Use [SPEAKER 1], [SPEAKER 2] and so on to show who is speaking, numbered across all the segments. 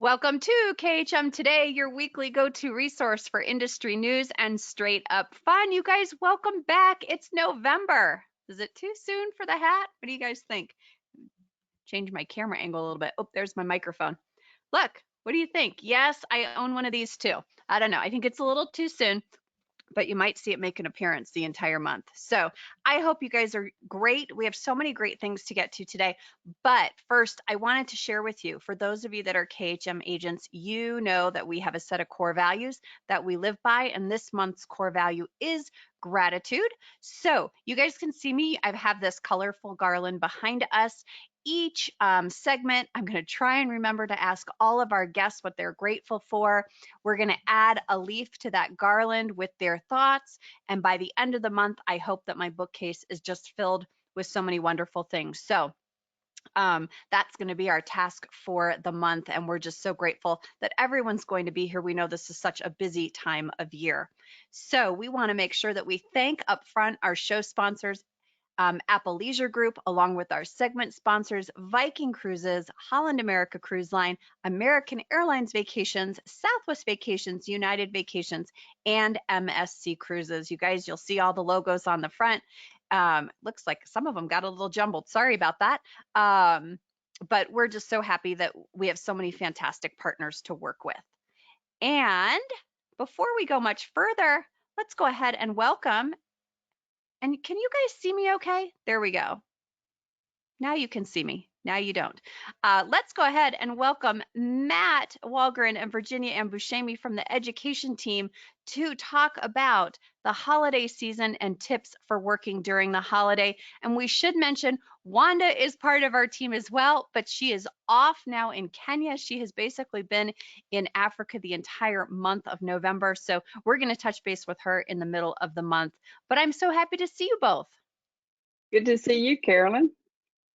[SPEAKER 1] Welcome to KHM Today, your weekly go-to resource for industry news and straight up fun. You guys, welcome back. It's November. Is it too soon for the hat? What do you guys think? Change my camera angle a little bit. Oh, there's my microphone. Look, what do you think? Yes, I own one of these too. I don't know. I think it's a little too soon, but you might see it make an appearance the entire month. So I hope you guys are great. We have so many great things to get to today. But first, I wanted to share with you, for those of you that are KHM agents, you know that we have a set of core values that we live by. And this month's core value is gratitude. So you guys can see me. I have this colorful garland behind us. Each segment, I'm going to try and remember to ask all of our guests what they're grateful for. We're going to add a leaf to that garland with their thoughts. And by the end of the month, I hope that my bookcase is just filled with so many wonderful things. So that's going to be our task for the month. And we're just so grateful that everyone's going to be here. We know this is such a busy time of year. So we want to make sure that we thank upfront our show sponsors, Apple Leisure Group, along with our segment sponsors, Viking Cruises, Holland America Cruise Line, American Airlines Vacations, Southwest Vacations, United Vacations, and MSC Cruises. You guys, you'll see all the logos on the front. Looks like some of them got a little jumbled. Sorry about that. But we're just so happy that we have so many fantastic partners to work with. And before we go much further, let's go ahead and welcome. And can you guys see me okay? There we go. Now you can see me. Now you don't. Let's go ahead and welcome Matt Wahlgren and Virginia and Busceme from the education team to talk about the holiday season and tips for working during the holiday. And we should mention Wanda is part of our team as well, but she is off now in Kenya. She has basically been in Africa the entire month of November. So we're going to touch base with her in the middle of the month. But I'm so happy to see you both.
[SPEAKER 2] Good to see you, Carolyn.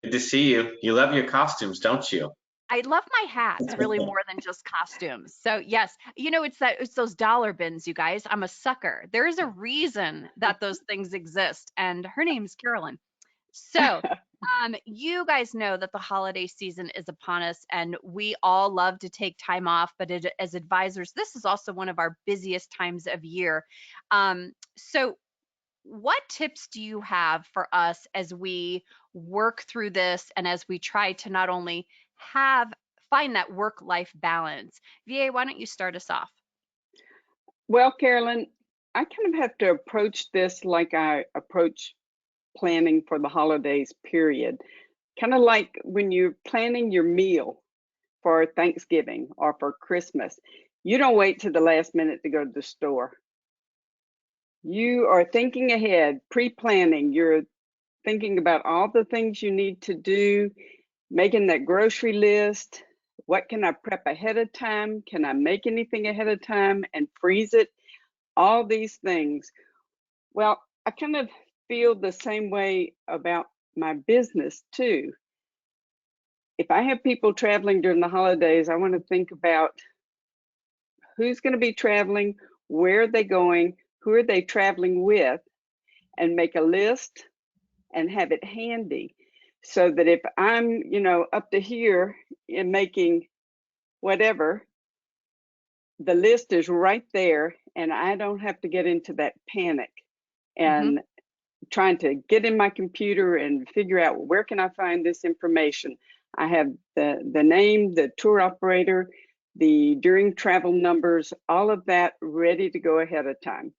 [SPEAKER 3] Good to see you. You love your costumes, don't you?
[SPEAKER 1] I love my hats really more than just costumes. So yes, you know, it's those dollar bins, you guys. I'm a sucker. There is a reason that those things exist, and her name's Carolyn. So you guys know that the holiday season is upon us, and we all love to take time off, but as advisors, this is also one of our busiest times of year. So what tips do you have for us as we work through this and as we try to not only find that work-life balance? VA, why don't you start us off?
[SPEAKER 2] Well, Carolyn, I kind of have to approach this like I approach planning for the holidays, period. Kind of like when you're planning your meal for Thanksgiving or for Christmas. You don't wait to the last minute to go to the store. You are thinking ahead, pre-planning. You're thinking about all the things you need to do, making that grocery list. What can I prep ahead of time? Can I make anything ahead of time and freeze it? All these things. Well, I kind of feel the same way about my business too. If I have people traveling during the holidays, I want to think about who's going to be traveling, where are they going, who are they traveling with, and make a list and have it handy so that if I'm, up to here in making whatever, the list is right there and I don't have to get into that panic and trying to get in my computer and figure out where can I find this information. I have the name, the tour operator, the during travel numbers, all of that ready to go ahead of time.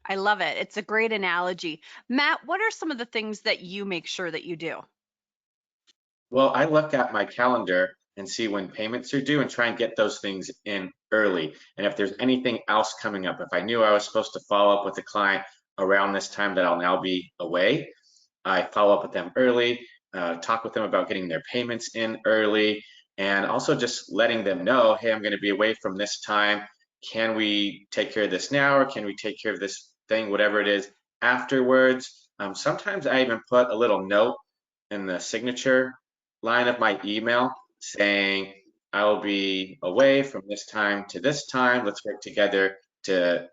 [SPEAKER 1] I love it. It's a great analogy. Matt, what are some of the things that you make sure that you do?
[SPEAKER 3] Well, I look at my calendar and see when payments are due and try and get those things in early. And if there's anything else coming up, if I knew I was supposed to follow up with a client around this time that I'll now be away, I follow up with them early, talk with them about getting their payments in early, and also just letting them know, hey, I'm going to be away from this time. Can we take care of this now, or can we take care of this thing, whatever it is, afterwards? Sometimes I even put a little note in the signature line of my email saying, I will be away from this time to this time. Let's work together to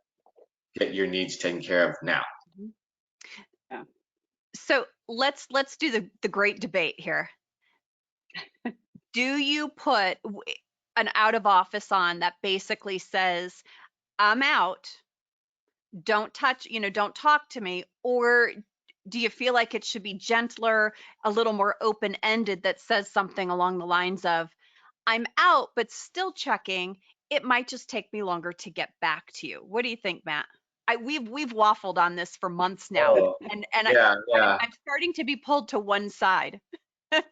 [SPEAKER 3] get your needs taken care of now.
[SPEAKER 1] So let's do the great debate here. Do you put, an out of office on that basically says, I'm out, don't touch, don't talk to me? Or do you feel like it should be gentler, a little more open-ended, that says something along the lines of, I'm out, but still checking. It might just take me longer to get back to you. What do you think, Matt? We've waffled on this for months now,
[SPEAKER 3] Oh,
[SPEAKER 1] and
[SPEAKER 3] yeah.
[SPEAKER 1] I'm starting to be pulled to one side.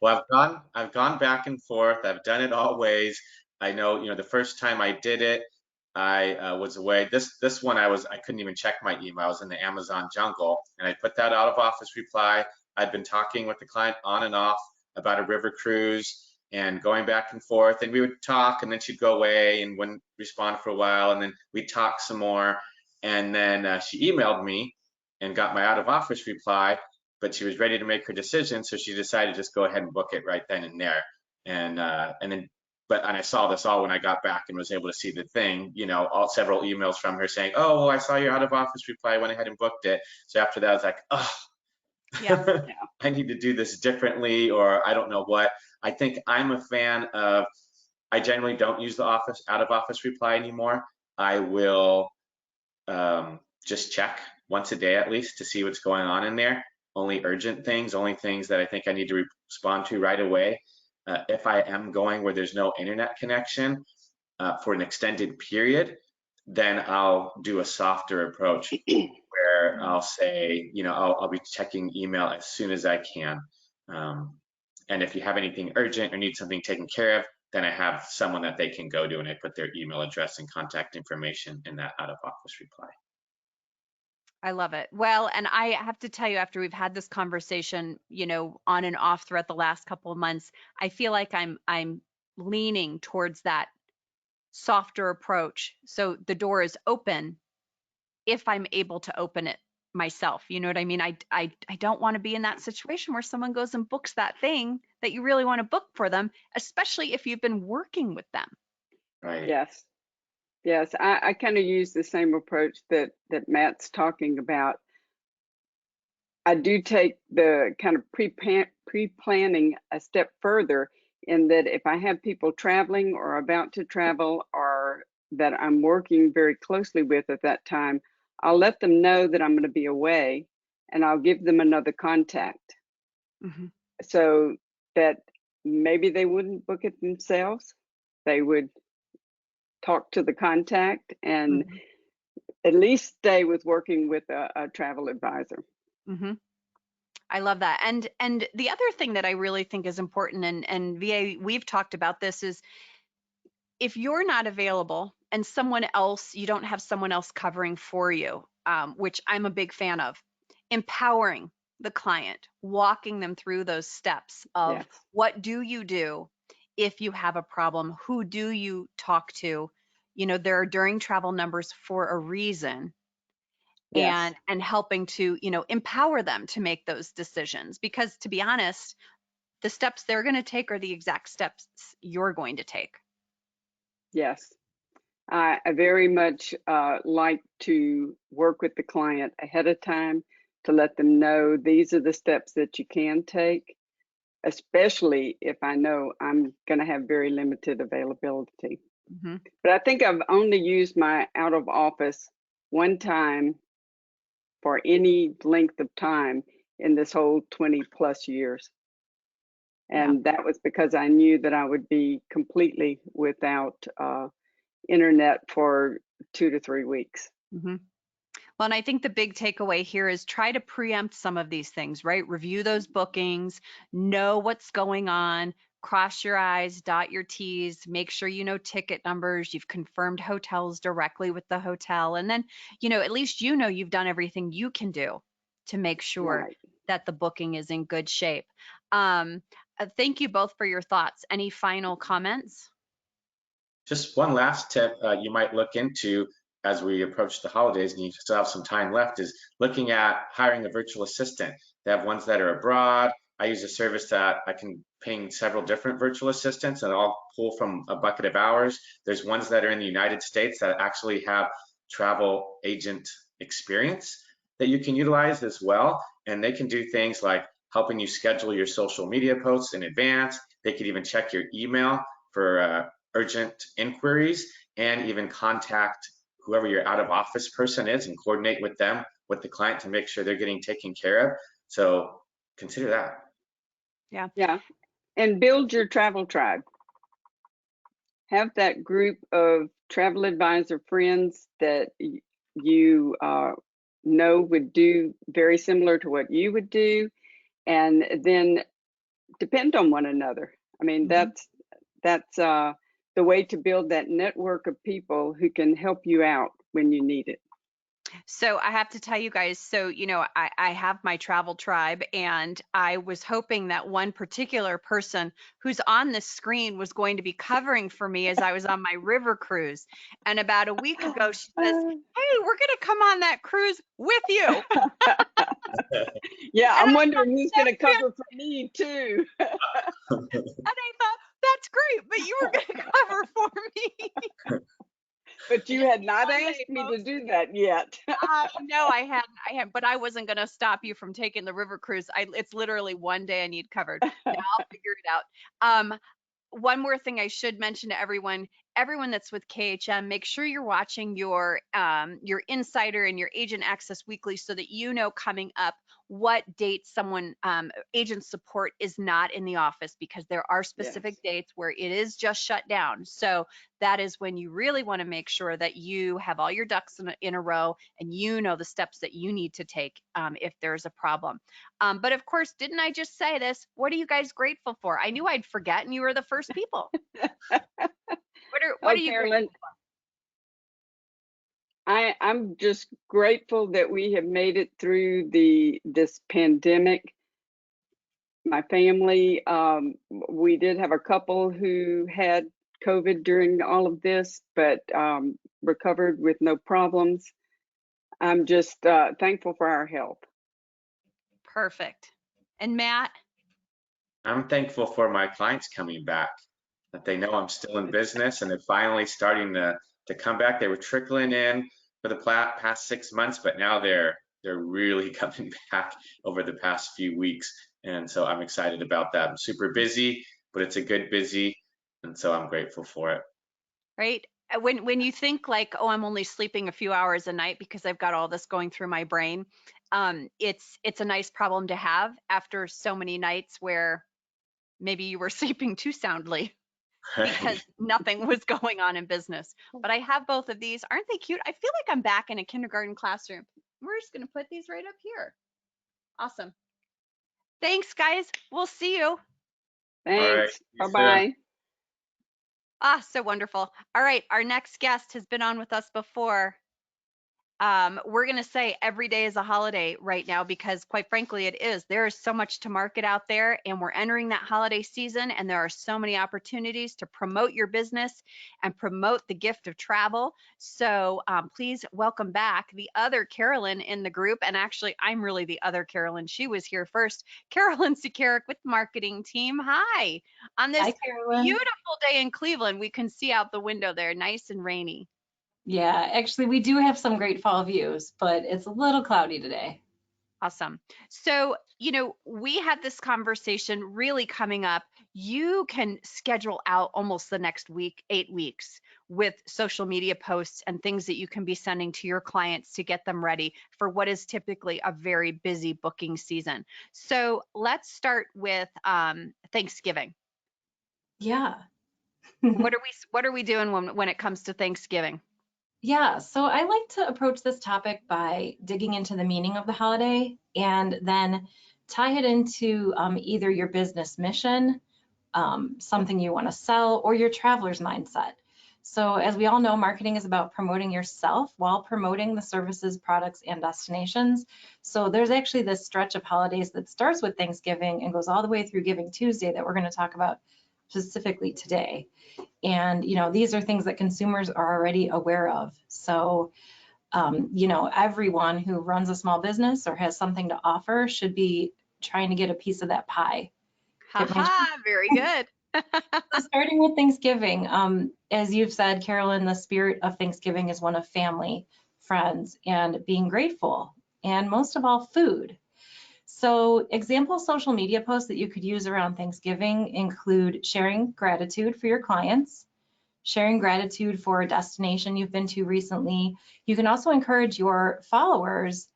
[SPEAKER 3] Well, I've gone back and forth. I've done it all ways. I know, the first time I did it, I was away. This one I couldn't even check my email. I was in the Amazon jungle, and I put that out of office reply. I'd been talking with the client on and off about a river cruise and going back and forth, and we would talk, and then she'd go away and wouldn't respond for a while, and then we'd talk some more, and then she emailed me and got my out of office reply, but she was ready to make her decision, so she decided to just go ahead and book it right then and there. And I saw this all when I got back and was able to see the thing, all several emails from her saying, "Oh, well, I saw your out of office reply, I went ahead and booked it." So after that, I was like, "Oh,
[SPEAKER 1] Yeah.
[SPEAKER 3] I need to do this differently," or I don't know what. I think I'm a fan of. I generally don't use the out of office reply anymore. I will just check once a day at least to see what's going on in there. Only urgent things, only things that I think I need to respond to right away. If I am going where there's no internet connection for an extended period, then I'll do a softer approach where I'll say, I'll be checking email as soon as I can. And if you have anything urgent or need something taken care of, then I have someone that they can go to, and I put their email address and contact information in that out of office reply.
[SPEAKER 1] I love it. Well, and I have to tell you, after we've had this conversation, on and off throughout the last couple of months, I feel like I'm leaning towards that softer approach. So the door is open if I'm able to open it myself. You know what I mean? I don't want to be in that situation where someone goes and books that thing that you really want to book for them, especially if you've been working with them.
[SPEAKER 3] Right.
[SPEAKER 2] Yes. Yes, I kind of use the same approach that Matt's talking about. I do take the kind of pre-planning a step further, in that if I have people traveling or about to travel, or that I'm working very closely with at that time, I'll let them know that I'm going to be away, and I'll give them another contact.
[SPEAKER 1] Mm-hmm.
[SPEAKER 2] So that maybe they wouldn't book it themselves. They would talk to the contact and
[SPEAKER 1] Mm-hmm.
[SPEAKER 2] at least stay with working with a travel advisor.
[SPEAKER 1] Mm-hmm. I love that. And the other thing that I really think is important, and VA, we've talked about this, is if you're not available and you don't have someone else covering for you, which I'm a big fan of, empowering the client, walking them through those steps of,
[SPEAKER 2] Yes.
[SPEAKER 1] what do you do if you have a problem? Who do you talk to? There are during travel numbers for a reason.
[SPEAKER 2] Yes.
[SPEAKER 1] And helping to, empower them to make those decisions, because to be honest, the steps they're going to take are the exact steps you're going to take.
[SPEAKER 2] Yes. I very much like to work with the client ahead of time to let them know these are the steps that you can take, especially if I know I'm going to have very limited availability.
[SPEAKER 1] Mm-hmm.
[SPEAKER 2] But I think I've only used my out of office one time for any length of time in this whole 20 plus years. And that was because I knew that I would be completely without internet for 2 to 3 weeks.
[SPEAKER 1] Mm-hmm. Well, and I think the big takeaway here is try to preempt some of these things, right? Review those bookings, know what's going on, cross your I's, dot your T's, make sure you know ticket numbers, you've confirmed hotels directly with the hotel, and then, at least you've done everything you can do to make sure
[SPEAKER 2] Right.
[SPEAKER 1] that the booking is in good shape. Thank you both for your thoughts. Any final comments?
[SPEAKER 3] Just one last tip you might look into as we approach the holidays and you still have some time left is looking at hiring a virtual assistant. They have ones that are abroad. I use a service that I can ping several different virtual assistants and I'll pull from a bucket of hours. There's ones that are in the United States that actually have travel agent experience that you can utilize as well. And they can do things like helping you schedule your social media posts in advance. They could even check your email for urgent inquiries, and even contact whoever your out of office person is and coordinate with them, with the client, to make sure they're getting taken care of. So consider that.
[SPEAKER 1] Yeah.
[SPEAKER 2] Yeah. And build your travel tribe. Have that group of travel advisor friends that you know would do very similar to what you would do, and then depend on one another. I mean, that's the way to build that network of people who can help you out when you need it.
[SPEAKER 1] So I have to tell you guys, so, you know, I have my travel tribe, and I was hoping that one particular person who's on this screen was going to be covering for me as I was on my river cruise. And about a week ago, she says, hey, we're going to come on that cruise with you.
[SPEAKER 2] Yeah,
[SPEAKER 1] And
[SPEAKER 2] I'm
[SPEAKER 1] I
[SPEAKER 2] wondering
[SPEAKER 1] thought,
[SPEAKER 2] who's going to cover for me too.
[SPEAKER 1] and I thought, that's great, but you were going to cover for me.
[SPEAKER 2] But you had not
[SPEAKER 1] One day,
[SPEAKER 2] asked me to
[SPEAKER 1] folks.
[SPEAKER 2] do that yet.
[SPEAKER 1] No, I hadn't, but I wasn't going to stop you from taking the river cruise. It's literally one day I need covered. Now I'll figure it out. One more thing I should mention to everyone that's with KHM, make sure you're watching your insider and your agent access weekly, so that you know coming up what date someone agent support is not in the office, because there are specific dates where it is just shut down. So that is when you really want to make sure that you have all your ducks in a row, and you know the steps that you need to take if there's a problem. But of course, didn't I just say this? What are you guys grateful for? I knew I'd forget, and you were the first people. What are you
[SPEAKER 2] Carolyn,
[SPEAKER 1] grateful for?
[SPEAKER 2] I'm just grateful that we have made it through this pandemic. My family, we did have a couple who had COVID during all of this, but recovered with no problems. I'm just thankful for our health.
[SPEAKER 1] Perfect. And Matt?
[SPEAKER 3] I'm thankful for my clients coming back, that they know I'm still in business, and they're finally starting to come back. They were trickling in for the past 6 months, but now they're really coming back over the past few weeks. And so I'm excited about that. I'm super busy, but it's a good busy. And so I'm grateful for it.
[SPEAKER 1] Right? When you think like, oh, I'm only sleeping a few hours a night because I've got all this going through my brain, it's a nice problem to have after so many nights where maybe you were sleeping too soundly because nothing was going on in business. But I have both of these. Aren't they cute? I feel like I'm back in a kindergarten classroom. We're just going to put these right up here. Awesome. Thanks, guys. We'll see you.
[SPEAKER 2] Thanks.
[SPEAKER 3] All right.
[SPEAKER 2] Bye-bye.
[SPEAKER 1] So wonderful. All right. Our next guest has been on with us before. We're going to say every day is a holiday right now, because quite frankly, it is. There is so much to market out there, and we're entering that holiday season, and there are so many opportunities to promote your business and promote the gift of travel. So please welcome back the other Carolyn in the group. And actually, I'm really the other Carolyn. She was here first. Carolyn Sekerak with the marketing team. Hi. On this beautiful day in Cleveland, we can see out the window there, nice and rainy.
[SPEAKER 4] Yeah, actually, we do have some great fall views, but it's a little cloudy today.
[SPEAKER 1] Awesome. So, you know, we had this conversation really coming up. You can schedule out almost the next week, 8 weeks, with social media posts and things that you can be sending to your clients to get them ready for what is typically a very busy booking season. So let's start with Thanksgiving.
[SPEAKER 4] Yeah.
[SPEAKER 1] What are we doing when it comes to Thanksgiving?
[SPEAKER 4] Yeah, so I like to approach this topic by digging into the meaning of the holiday and then tie it into either your business mission, something you want to sell, or your traveler's mindset. So as we all know, marketing is about promoting yourself while promoting the services, products, and destinations. So there's actually this stretch of holidays that starts with Thanksgiving and goes all the way through Giving Tuesday that we're going to talk about specifically today. And, you know, these are things that consumers are already aware of. So, you know, everyone who runs a small business or has something to offer should be trying to get a piece of that pie.
[SPEAKER 1] Very good.
[SPEAKER 4] So starting with Thanksgiving, as you've said, Carolyn, the spirit of Thanksgiving is one of family, friends, and being grateful, and most of all, food. So example social media posts that you could use around Thanksgiving include sharing gratitude for your clients, sharing gratitude for a destination you've been to recently. You can also encourage your followers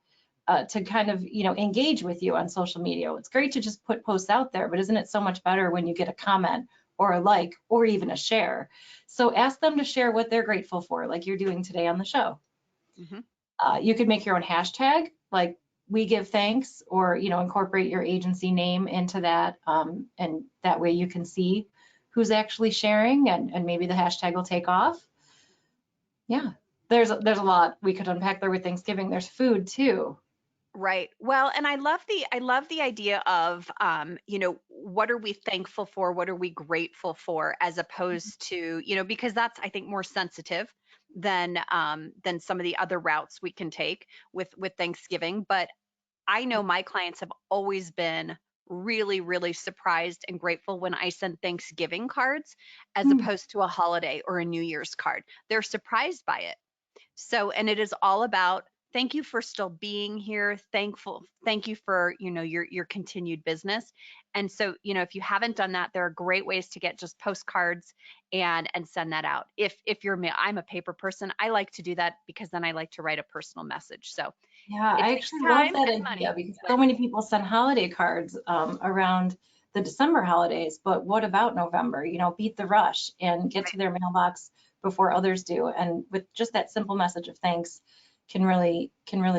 [SPEAKER 4] to kind of, engage with you on social media. It's great to just put posts out there, but isn't it so much better when you get a comment or a like or even a share? So ask them to share what they're grateful for, like you're doing today on the show. You could make your own hashtag, like we give thanks, or, incorporate your agency name into that. And that way you can see who's actually sharing, and maybe the hashtag will take off. Yeah, there's a lot we could unpack there with Thanksgiving. There's food too.
[SPEAKER 1] Right. Well, and I love the idea of, what are we thankful for? What are we grateful for? As opposed to, because that's, I think, more sensitive than some of the other routes we can take with Thanksgiving. But I know my clients have always been really, really surprised and grateful when I send Thanksgiving cards as opposed to a holiday or a New Year's card. They're surprised by it. So, and it is all about thank you for still being here. Thank you for, your continued business. And so, if you haven't done that, there are great ways to get just postcards and send that out. If I'm a paper person, I like to do that because then I like to write a personal message. So
[SPEAKER 4] yeah, I actually love that idea because so many people send holiday cards around the December holidays, but what about November? Beat the rush and get to their mailbox before others do. And with just that simple message of thanks can really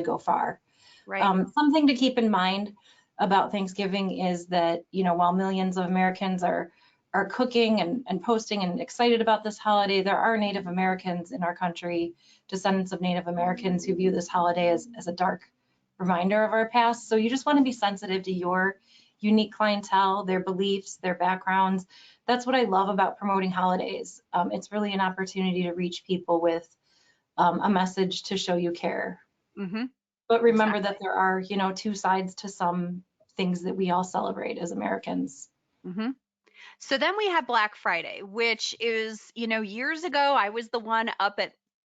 [SPEAKER 4] go far.
[SPEAKER 1] Right.
[SPEAKER 4] Something to keep in mind about Thanksgiving is that, while millions of Americans are cooking and posting and excited about this holiday, there are Native Americans in our country, descendants of Native Americans, who view this holiday as a dark reminder of our past. So you just want to be sensitive to your unique clientele, their beliefs, their backgrounds. That's what I love about promoting holidays. It's really an opportunity to reach people with a message to show you care. But remember that there are, two sides to some things that we all celebrate as Americans.
[SPEAKER 1] So then we have Black Friday, which is, years ago, I was the one up at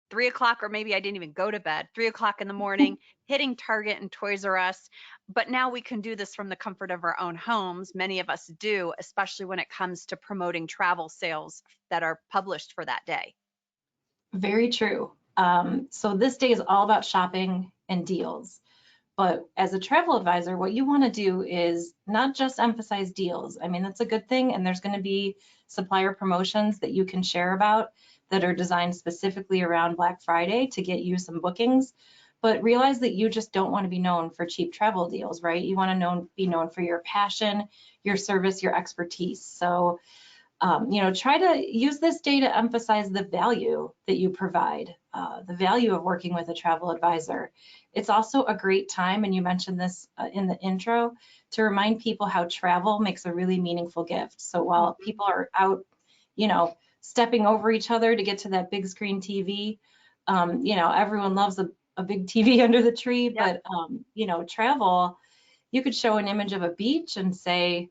[SPEAKER 1] 3 o'clock, or maybe I didn't even go to bed, 3 o'clock in the morning, hitting Target and Toys R Us. But now we can do this from the comfort of our own homes. Many of us do, especially when it comes to promoting travel sales that are published for that day.
[SPEAKER 4] Very true. So this day is all about shopping and deals. But as a travel advisor, what you want to do is not just emphasize deals. I mean, that's a good thing. And there's going to be supplier promotions that you can share about that are designed specifically around Black Friday to get you some bookings. But realize that you just don't want to be known for cheap travel deals, right? You want to be known for your passion, your service, your expertise. So, try to use this day to emphasize the value that you provide, the value of working with a travel advisor. It's also a great time, and you mentioned this in the intro, to remind people how travel makes a really meaningful gift. So while people are out, stepping over each other to get to that big screen TV, everyone loves a big TV under the tree, but, travel, you could show an image of a beach and say,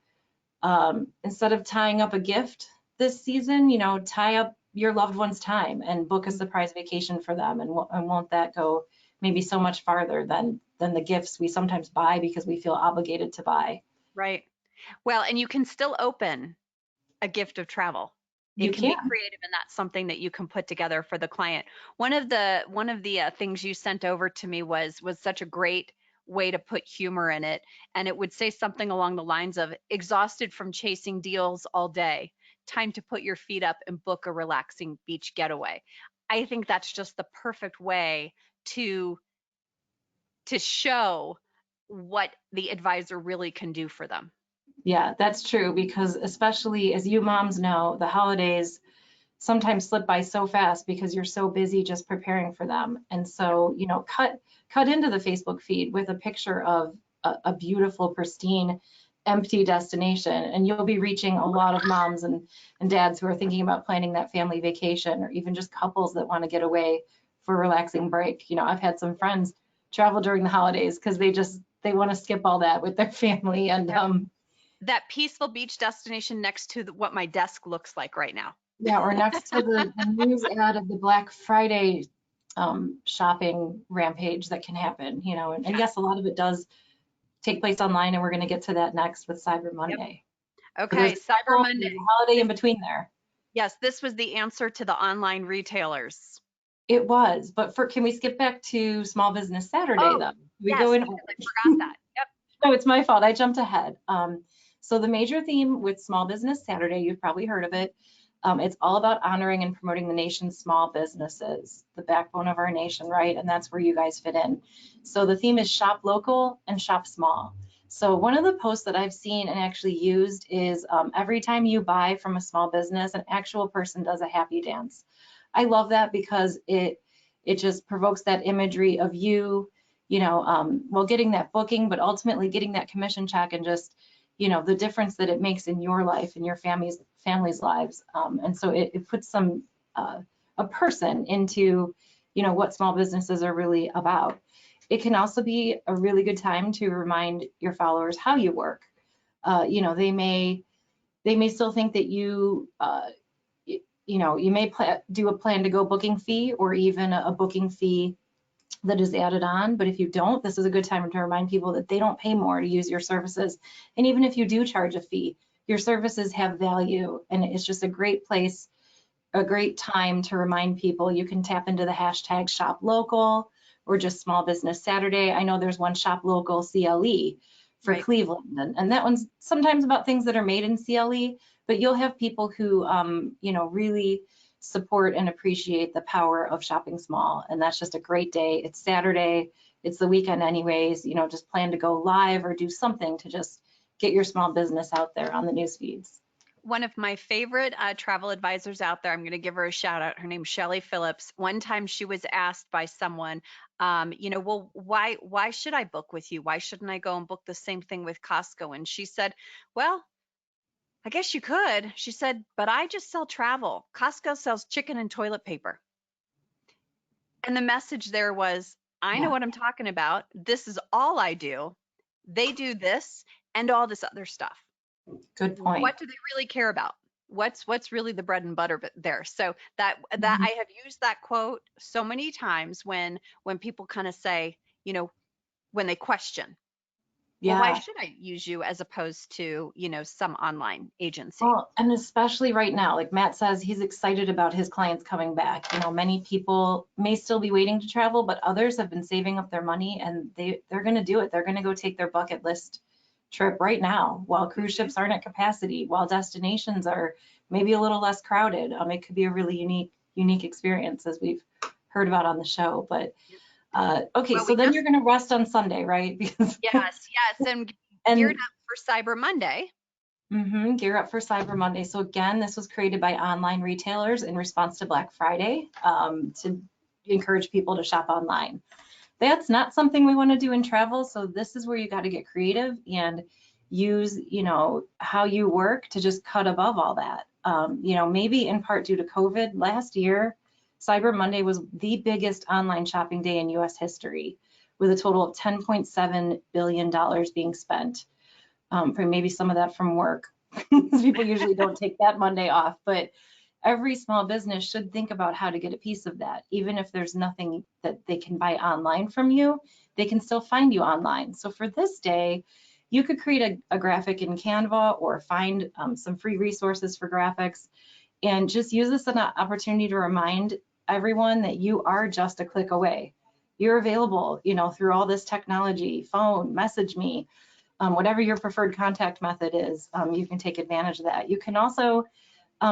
[SPEAKER 4] instead of tying up a gift this season, tie up your loved one's time and book a surprise vacation for them. And won't that go maybe so much farther than the gifts we sometimes buy because we feel obligated to buy.
[SPEAKER 1] Right. Well, and you can still open a gift of travel. It can be creative, and that's something that you can put together for the client. One of the things you sent over to me was such a great way to put humor in it, and it would say something along the lines of, exhausted from chasing deals all day, time to put your feet up and book a relaxing beach getaway. I think that's just the perfect way to show what the advisor really can do for them.
[SPEAKER 4] Yeah, that's true, because especially as you moms know, the holidays sometimes slip by so fast because you're so busy just preparing for them. And so, cut into the Facebook feed with a picture of a beautiful, pristine, empty destination, and you'll be reaching a lot of moms and dads who are thinking about planning that family vacation, or even just couples that want to get away for a relaxing break. I've had some friends travel during the holidays because they want to skip all that with their family. And
[SPEAKER 1] that peaceful beach destination next to what my desk looks like right now.
[SPEAKER 4] Yeah, or next to the news ad of the Black Friday shopping rampage that can happen, and yes, a lot of it does take place online, and we're going to get to that next with Cyber Monday.
[SPEAKER 1] Yep. Okay, Cyber Monday.
[SPEAKER 4] There's a holiday in between there.
[SPEAKER 1] Yes, this was the answer to the online retailers.
[SPEAKER 4] It was, but can we skip back to Small Business Saturday
[SPEAKER 1] Oh,
[SPEAKER 4] though? We
[SPEAKER 1] yes,
[SPEAKER 4] go in.
[SPEAKER 1] because I forgot that. Yep.
[SPEAKER 4] No, it's my fault. I jumped ahead. So the major theme with Small Business Saturday, you've probably heard of it. It's all about honoring and promoting the nation's small businesses, the backbone of our nation, right? And that's where you guys fit in. So the theme is shop local and shop small. So one of the posts that I've seen and actually used is every time you buy from a small business, an actual person does a happy dance. I love that because it just provokes that imagery of you, well, getting that booking, but ultimately getting that commission check, and just, the difference that it makes in your life and your family's lives. And so it puts a person into, what small businesses are really about. It can also be a really good time to remind your followers how you work. They may still think that you may do a plan to go booking fee, or even a booking fee that is added on. But if you don't, this is a good time to remind people that they don't pay more to use your services. And even if you do charge a fee, your services have value, and it's just a great place, a great time to remind people. You can tap into the hashtag shop local or just Small Business Saturday. I know there's one shop local CLE for
[SPEAKER 1] Right.
[SPEAKER 4] Cleveland, and that one's sometimes about things that are made in CLE, but you'll have people who really support and appreciate the power of shopping small. And that's just a great day. It's Saturday, it's the weekend anyways, just plan to go live or do something to just get your small business out there on the news feeds.
[SPEAKER 1] One of my favorite travel advisors out there, I'm going to give her a shout out. Her name's Michele Phillips. One time she was asked by someone, well, why should I book with you? Why shouldn't I go and book the same thing with Costco? And she said, well, I guess you could. She said, but I just sell travel. Costco sells chicken and toilet paper. And the message there was, I know what I'm talking about. This is all I do. They do this and all this other stuff.
[SPEAKER 4] Good point.
[SPEAKER 1] What do they really care about? What's really the bread and butter there? So that I have used that quote so many times when people kind of say, when they question, well, why should I use you as opposed to, some online agency?
[SPEAKER 4] Well, and especially right now, like Matt says, he's excited about his clients coming back. Many people may still be waiting to travel, but others have been saving up their money, and they're going to do it. They're going to go take their bucket list trip right now, while cruise ships aren't at capacity, while destinations are maybe a little less crowded. It could be a really unique experience, as we've heard about on the show. But okay, so then you're going to rest on Sunday, right? Because
[SPEAKER 1] yes, and geared up for Cyber Monday.
[SPEAKER 4] Gear up for Cyber Monday. So again, this was created by online retailers in response to Black Friday, to encourage people to shop online. That's not something we want to do in travel. So this is where you got to get creative and use, how you work to just cut above all that. Maybe in part due to COVID last year, Cyber Monday was the biggest online shopping day in US history, with a total of $10.7 billion being spent. For maybe some of that from work. People usually don't take that Monday off, but every small business should think about how to get a piece of that. Even if there's nothing that they can buy online from you, they can still find you online. So for this day, you could create a graphic in Canva, or find some free resources for graphics, and just use this as an opportunity to remind everyone that you are just a click away. You're available, through all this technology, phone, message me, whatever your preferred contact method is, you can take advantage of that. You can also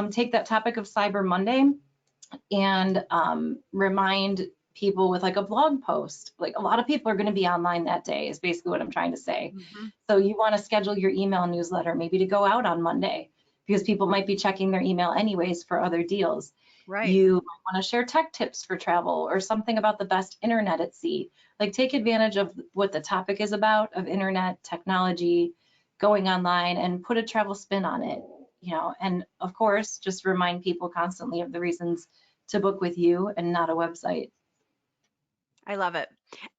[SPEAKER 4] take that topic of Cyber Monday and remind people with like a blog post. Like, a lot of people are going to be online that day, is basically what I'm trying to say. So you want to schedule your email newsletter maybe to go out on Monday, because people might be checking their email anyways for other deals.
[SPEAKER 1] Right.
[SPEAKER 4] You might want to share tech tips for travel, or something about the best internet at sea. Like, take advantage of what the topic is about, of internet technology, going online, and put a travel spin on it. And of course, just remind people constantly of the reasons to book with you and not a website.
[SPEAKER 1] I love it.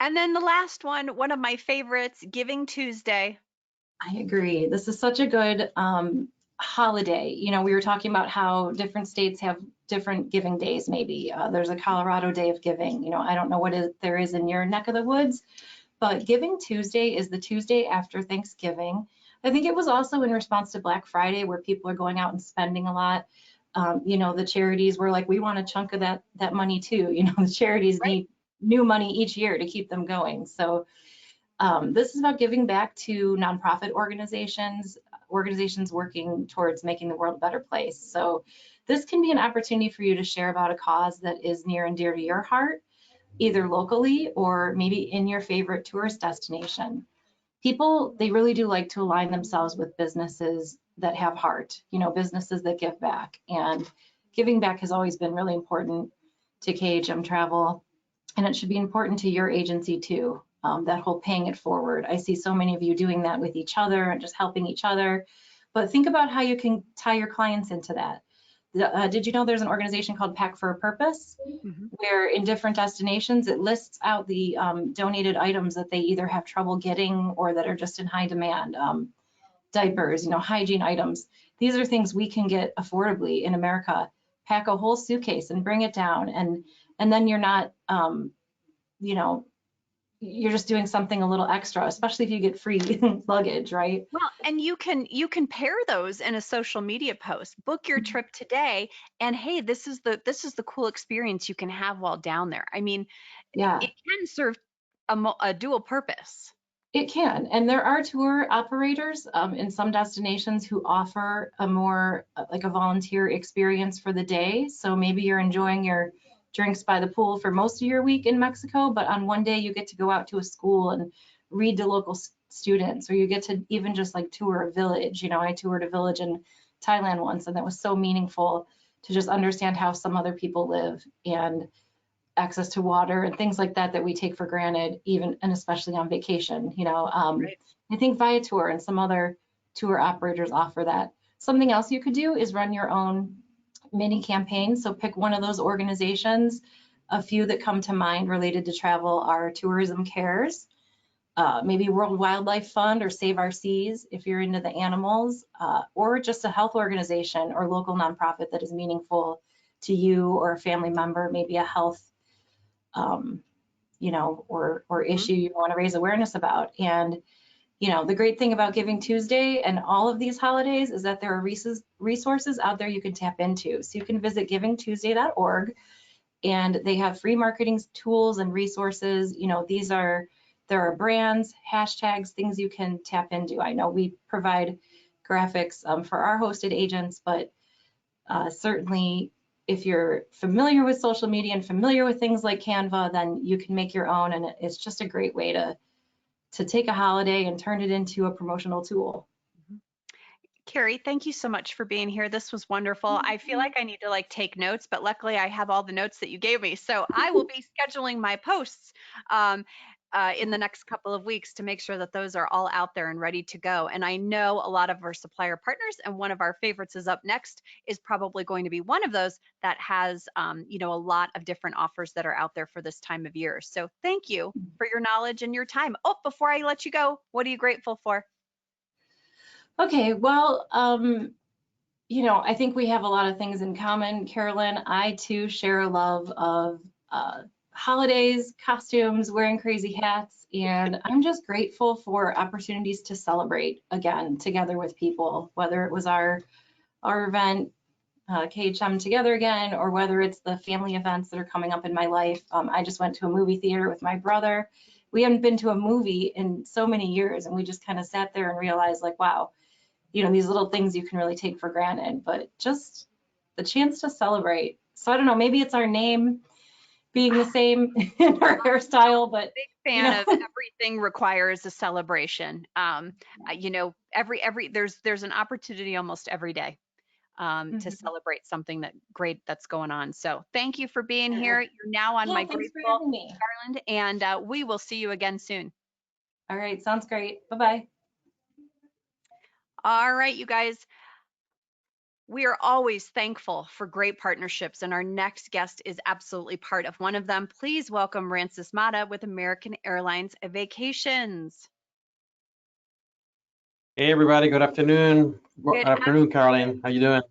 [SPEAKER 1] And then the last one of my favorites, Giving Tuesday.
[SPEAKER 4] I agree. This is such a good holiday. We were talking about how different states have different giving days. Maybe there's a Colorado Day of Giving. I don't know what there is in your neck of the woods, but Giving Tuesday is the Tuesday after Thanksgiving. I think it was also in response to Black Friday, where people are going out and spending a lot. You know, the charities were like, we want a chunk of that money too. You know, the charities need new money each year to keep them going. So this is about giving back to nonprofit organizations working towards making the world a better place. So this can be an opportunity for you to share about a cause that is near and dear to your heart, either locally or maybe in your favorite tourist destination. People, they really do like to align themselves with businesses that have heart, you know, businesses that give back. And giving back has always been really important to KHM Travel, and it should be important to your agency too. That whole paying it forward. I see so many of you doing that with each other and just helping each other. But think about how you can tie your clients into that. Did you know there's an organization called Pack for a Purpose, where in different destinations it lists out the donated items that they either have trouble getting or that are just in high demand. Diapers, you know, hygiene items. These are things we can get affordably in America. Pack a whole suitcase and bring it down, and then you're not, you know, you're just doing something a little extra, especially if you get free luggage, right?
[SPEAKER 1] Well, and you can pair those in a social media post. Book your trip today, and hey, this is the cool experience you can have while down there. I mean,
[SPEAKER 4] Yeah,
[SPEAKER 1] it can serve a dual purpose.
[SPEAKER 4] it can. And there are tour operators in some destinations who offer a more like a volunteer experience for the day. So maybe you're enjoying your drinks by the pool for most of your week in Mexico, but on one day you get to go out to a school and read to local students, or you get to even just like tour a village. You know, I toured a village in Thailand once, and that was so meaningful to just understand how some other people live and access to water and things like that that we take for granted, even and especially on vacation. You know, I think Viator and some other tour operators offer that. Something else you could do is run your own mini campaign. So pick one of those organizations. A few that come to mind related to travel are Tourism Cares, maybe World Wildlife Fund or Save Our Seas if you're into the animals, or just a health organization or local nonprofit that is meaningful to you or a family member, maybe a health you know, or issue you want to raise awareness about. And, you know, the great thing about Giving Tuesday and all of these holidays is that there are resources out there you can tap into. So you can visit givingtuesday.org, and they have free marketing tools and resources. You know, there are brands, hashtags, things you can tap into. I know we provide graphics for our hosted agents, but certainly if you're familiar with social media and familiar with things like Canva, then you can make your own, and it's just a great way to take a holiday and turn it into a promotional tool.
[SPEAKER 1] Carrie, thank you so much for being here. This was wonderful. I feel like I need to take notes, but luckily I have all the notes that you gave me. So I will be scheduling my posts in the next couple of weeks to make sure that those are all out there and ready to go. And I know a lot of our supplier partners, and one of our favorites is up next, is probably going to be one of those that has, you know, a lot of different offers that are out there for this time of year. So thank you for your knowledge and your time. Oh, before I let you go, what are you grateful for?
[SPEAKER 4] Okay, well, you know, I think we have a lot of things in common, Carolyn. I too share a love of holidays, costumes, wearing crazy hats, and I'm just grateful for opportunities to celebrate again together with people, whether it was our event, KHM Together Again, or whether it's the family events that are coming up in my life. I just went to a movie theater with my brother. We haven't been to a movie in so many years, and we just kind of sat there and realized, like, wow, you know, these little things you can really take for granted, but just the chance to celebrate. So I don't know, maybe it's our name being the same in our hairstyle, but
[SPEAKER 1] big fan of everything requires a celebration. You know, there's an opportunity almost every day to celebrate something that's going on. So thank you for being here. You're now on my grateful, Garland, and we will see you again soon.
[SPEAKER 4] All right, sounds great. Bye-bye.
[SPEAKER 1] All right, you guys. We are always thankful for great partnerships, and our next guest is absolutely part of one of them. Please welcome Ranses Matta with American Airlines Vacations.
[SPEAKER 5] Hey everybody, good afternoon. Good afternoon, Carolyn. How you doing?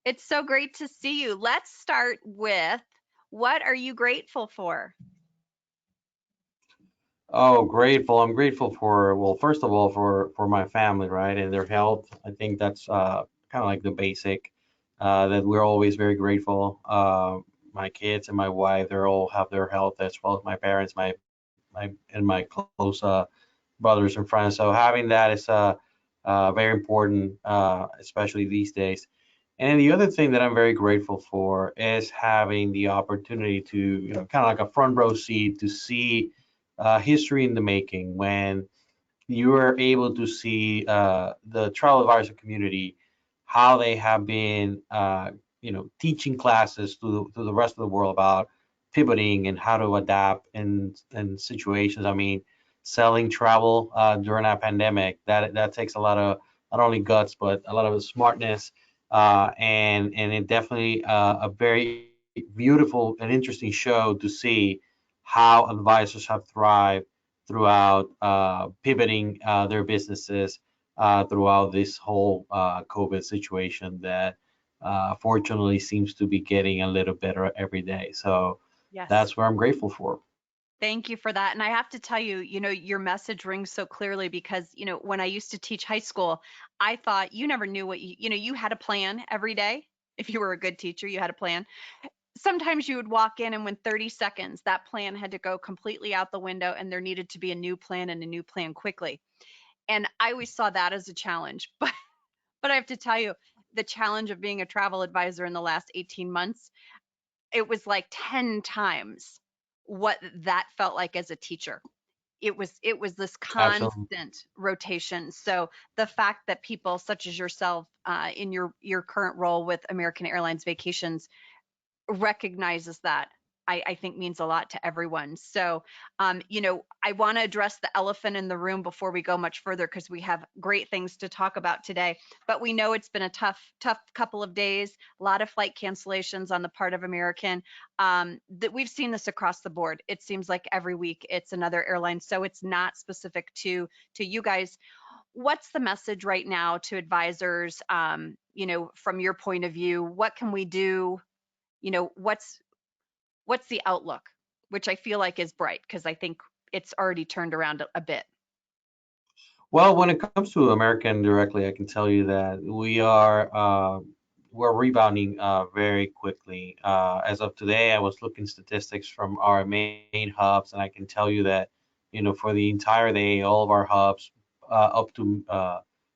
[SPEAKER 1] It's so great to see you. Let's start with, what are you grateful for?
[SPEAKER 5] Oh, grateful. I'm grateful for, well, first of all, for my family, right, and their health. I think that's kind of like the basic. that we're always very grateful. My kids and my wife, they all have their health, as well as my parents, my close brothers and friends. So having that is very important, especially these days. And then the other thing that I'm very grateful for is having the opportunity to, kind of like a front row seat to see history in the making, when you are able to see the travel advisor community, how they have been, teaching classes to the rest of the world about pivoting and how to adapt in situations. I mean, selling travel during a pandemic, that takes a lot of not only guts but a lot of smartness, and it definitely a very beautiful and interesting show to see how advisors have thrived throughout pivoting their businesses throughout this whole COVID situation that fortunately seems to be getting a little better every day. So
[SPEAKER 1] Yes.
[SPEAKER 5] that's what I'm grateful for.
[SPEAKER 1] Thank you for that. And I have to tell you, your message rings so clearly because, when I used to teach high school, I thought you never knew what you had a plan every day. If you were a good teacher, you had a plan. Sometimes you would walk in and within 30 seconds, that plan had to go completely out the window and there needed to be a new plan and a new plan quickly. And I always saw that as a challenge. But I have to tell you, the challenge of being a travel advisor in the last 18 months, it was like 10 times what that felt like as a teacher. It was this
[SPEAKER 5] Absolutely.
[SPEAKER 1] constant rotation. So the fact that people such as yourself, in your current role with American Airlines Vacations, recognizes that, I think means a lot to everyone. So, I want to address the elephant in the room before we go much further because we have great things to talk about today. But we know it's been a tough couple of days, a lot of flight cancellations on the part of American. That we've seen this across the board. It seems like every week it's another airline. So it's not specific to you guys. What's the message right now to advisors? From your point of view, what can we do? What's the outlook, which I feel like is bright because I think it's already turned around a bit.
[SPEAKER 5] Well, when it comes to American directly, I can tell you that we're rebounding very quickly. As of today, I was looking statistics from our main hubs, and I can tell you that, for the entire day, all of our hubs up to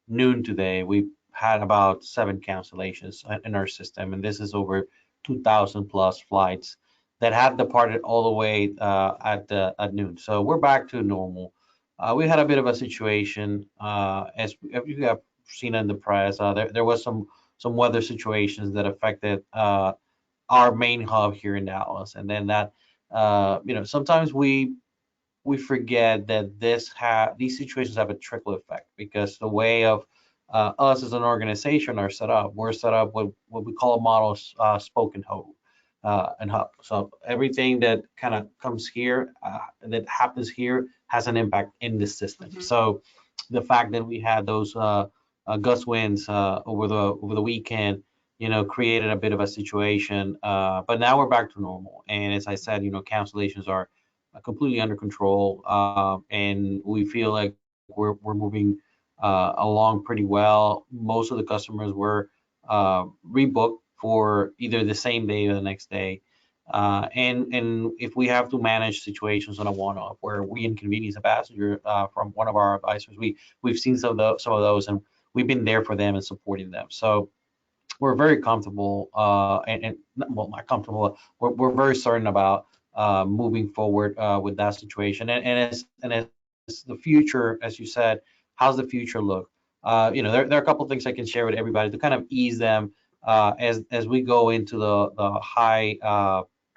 [SPEAKER 5] noon today, we had about 7 cancellations in our system, and this is over 2,000 plus flights that had departed all the way at noon. So we're back to normal. We had a bit of a situation, as you have seen in the press. There was some weather situations that affected our main hub here in Dallas, and then that, sometimes we forget that these situations have a trickle effect, because the way of us as an organization are set up, we're set up with what we call a model spoke and hub. So everything that kind of comes here, that happens here, has an impact in the system.
[SPEAKER 1] Mhm.
[SPEAKER 5] So the fact that we had those gust winds over the weekend, created a bit of a situation. But now we're back to normal. And as I said, cancellations are completely under control, and we feel like we're moving along pretty well. Most of the customers were rebooked for either the same day or the next day. And if we have to manage situations on a one-off where we inconvenience a passenger from one of our advisors, we've seen some of those, and we've been there for them and supporting them. So we're very comfortable, and well, not comfortable. We're very certain about moving forward with that situation. And as the future, as you said, how's the future look? There are a couple of things I can share with everybody to kind of ease them as we go into the high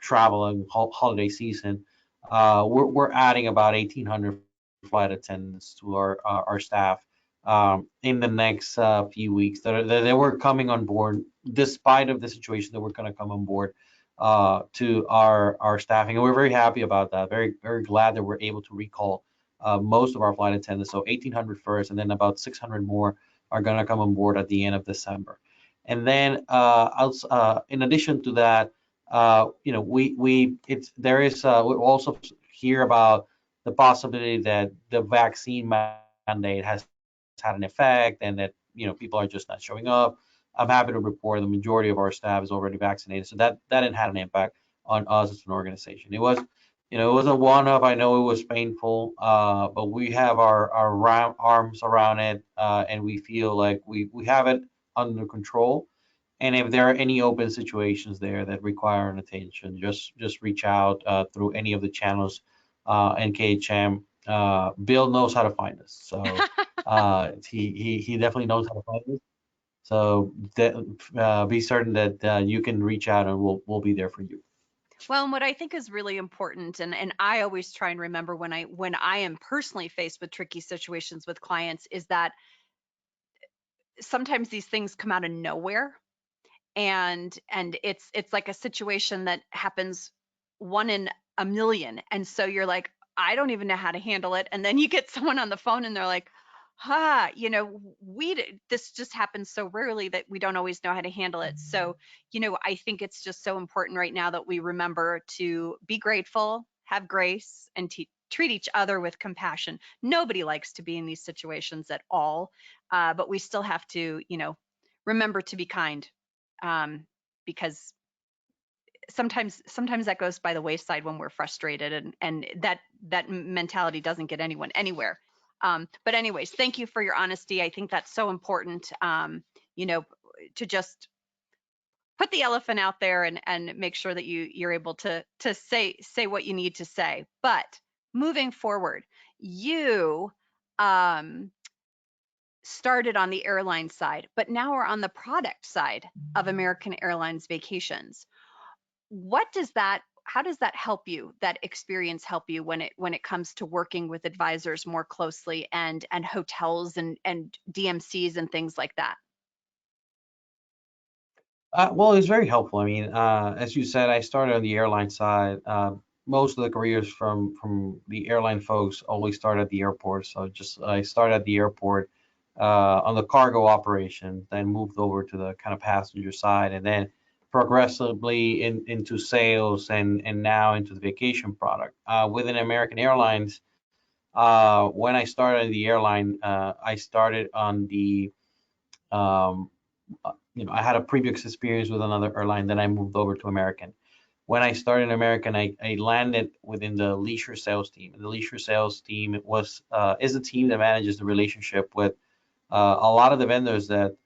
[SPEAKER 5] travel and holiday season. We're adding about 1,800 flight attendants to our staff in the next few weeks that were coming on board, despite of the situation, that we're going to come on board to our staffing. And we're very happy about that. Very, very glad that we're able to recall most of our flight attendants. So 1,800 first, and then about 600 more are going to come on board at the end of December. And then in addition to that, we also hear about the possibility that the vaccine mandate has had an effect, and that people are just not showing up. I'm happy to report the majority of our staff is already vaccinated. So that didn't have an impact on us as an organization. It was, it was a one-off. I know it was painful, but we have our arms around it, and we feel like we have it under control. And if there are any open situations there that require an attention, just reach out through any of the channels in KHM. Bill knows how to find us, so he definitely knows how to find us. So be certain that you can reach out, and we'll be there for you.
[SPEAKER 1] Well, and what I think is really important, and I always try and remember when I am personally faced with tricky situations with clients, is that sometimes these things come out of nowhere, and it's like a situation that happens one in a million, and so you're like, I don't even know how to handle it, and then you get someone on the phone and they're like, this just happens so rarely that we don't always know how to handle it. So I think it's just so important right now that we remember to be grateful, have grace, and treat each other with compassion. Nobody likes to be in these situations at all, but we still have to remember to be kind, because sometimes that goes by the wayside when we're frustrated, and that mentality doesn't get anyone anywhere. But anyways, thank you for your honesty. I think that's so important, to just put the elephant out there and make sure that you're able to say what you need to say. But moving forward, you started on the airline side, but now we're on the product side of American Airlines Vacations. How does that help you, that experience help you when it comes to working with advisors more closely, and hotels and DMCs and things like that?
[SPEAKER 5] Well, it's very helpful. I mean, as you said, I started on the airline side. Most of the careers from the airline folks always start at the airport. So I started at the airport on the cargo operation, then moved over to the kind of passenger side, and then progressively into sales, and now into the vacation product. Within American Airlines, when I started the airline, I started on the um, I had a previous experience with another airline, then I moved over to American. When I started American, I landed within the leisure sales team. And the leisure sales team is a team that manages the relationship with a lot of the vendors that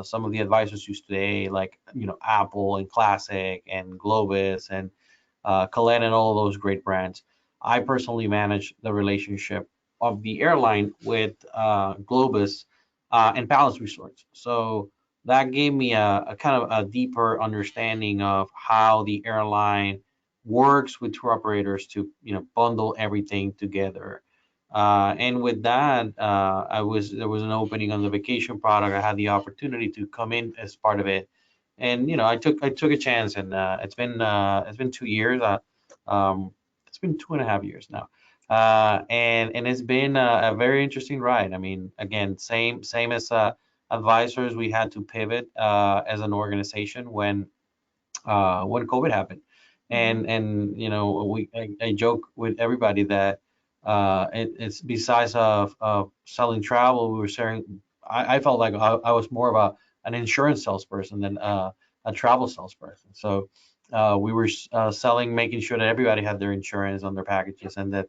[SPEAKER 5] some of the advisors use today, like Apple and Classic and Globus and Colette and all those great brands. I personally manage the relationship of the airline with Globus and Palace Resorts. So that gave me a kind of a deeper understanding of how the airline works with tour operators to bundle everything together. And with that, there was an opening on the vacation product. I had the opportunity to come in as part of it, and I took a chance, and it's been 2 years. It's been 2.5 years now, and it's been a very interesting ride. I mean, again, same as advisors, we had to pivot as an organization when COVID happened, and I joke with everybody that it's besides of selling travel, we were sharing. I felt like I was more of an insurance salesperson than a travel salesperson. So we were selling, making sure that everybody had their insurance on their packages, and that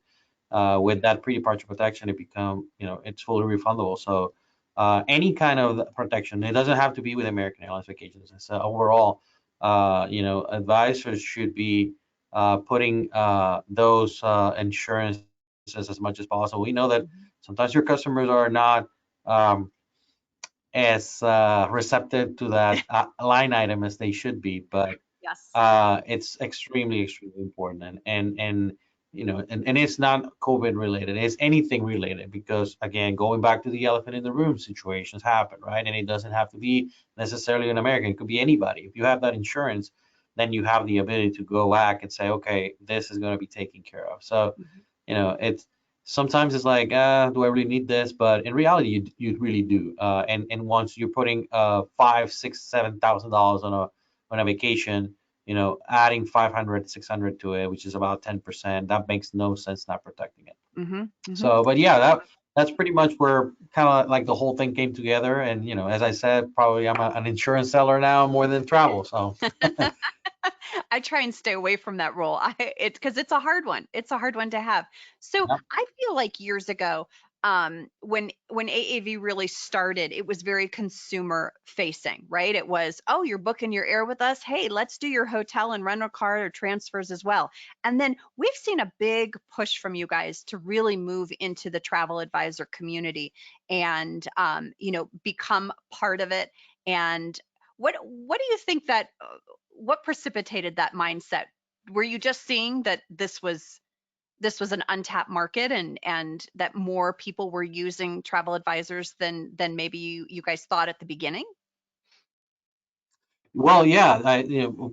[SPEAKER 5] with that pre-departure protection, it's fully refundable. So any kind of protection, it doesn't have to be with American Airlines Vacations. It's overall, advisors should be putting those insurances as much as possible. We know that sometimes your customers are not as receptive to that line item as they should be, but
[SPEAKER 1] Yes.
[SPEAKER 5] it's extremely important, and it's not COVID related, it's anything related, because again, going back to the elephant in the room, situations happen, right? And it doesn't have to be necessarily an American, it could be anybody. If you have that insurance, then you have the ability to go back and say, okay, this is going to be taken care of. So it's sometimes it's like, do I really need this? But in reality, you really do. And once you're putting $5,000, $6,000, $7,000 on a vacation, adding 500, 600 to it, which is about 10%, that makes no sense not protecting it.
[SPEAKER 1] Mm-hmm, mm-hmm.
[SPEAKER 5] So, but yeah, that's pretty much where kind of like the whole thing came together. And, as I said, probably I'm an insurance seller now more than travel. So
[SPEAKER 1] I try and stay away from that role. It's because it's a hard one. It's a hard one to have. So
[SPEAKER 5] yeah.
[SPEAKER 1] I feel like years ago, when AAV really started, it was very consumer facing, right? It was, oh, you're booking your air with us. Hey, let's do your hotel and rental car or transfers as well. And then we've seen a big push from you guys to really move into the travel advisor community and, become part of it. And what do you think that what precipitated that mindset? Were you just seeing that this was an untapped market and that more people were using travel advisors than maybe you guys thought at the beginning?
[SPEAKER 5] Well, yeah,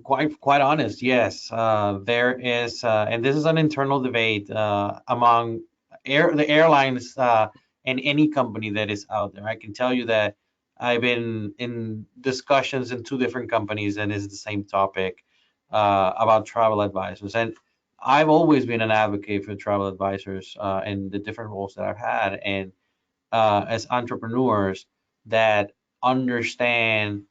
[SPEAKER 5] quite honest, yes. There is, and this is an internal debate among the airlines and any company that is out there. I can tell you that I've been in discussions in two different companies, and it's the same topic about travel advisors. And I've always been an advocate for travel advisors in the different roles that I've had, and as entrepreneurs that understand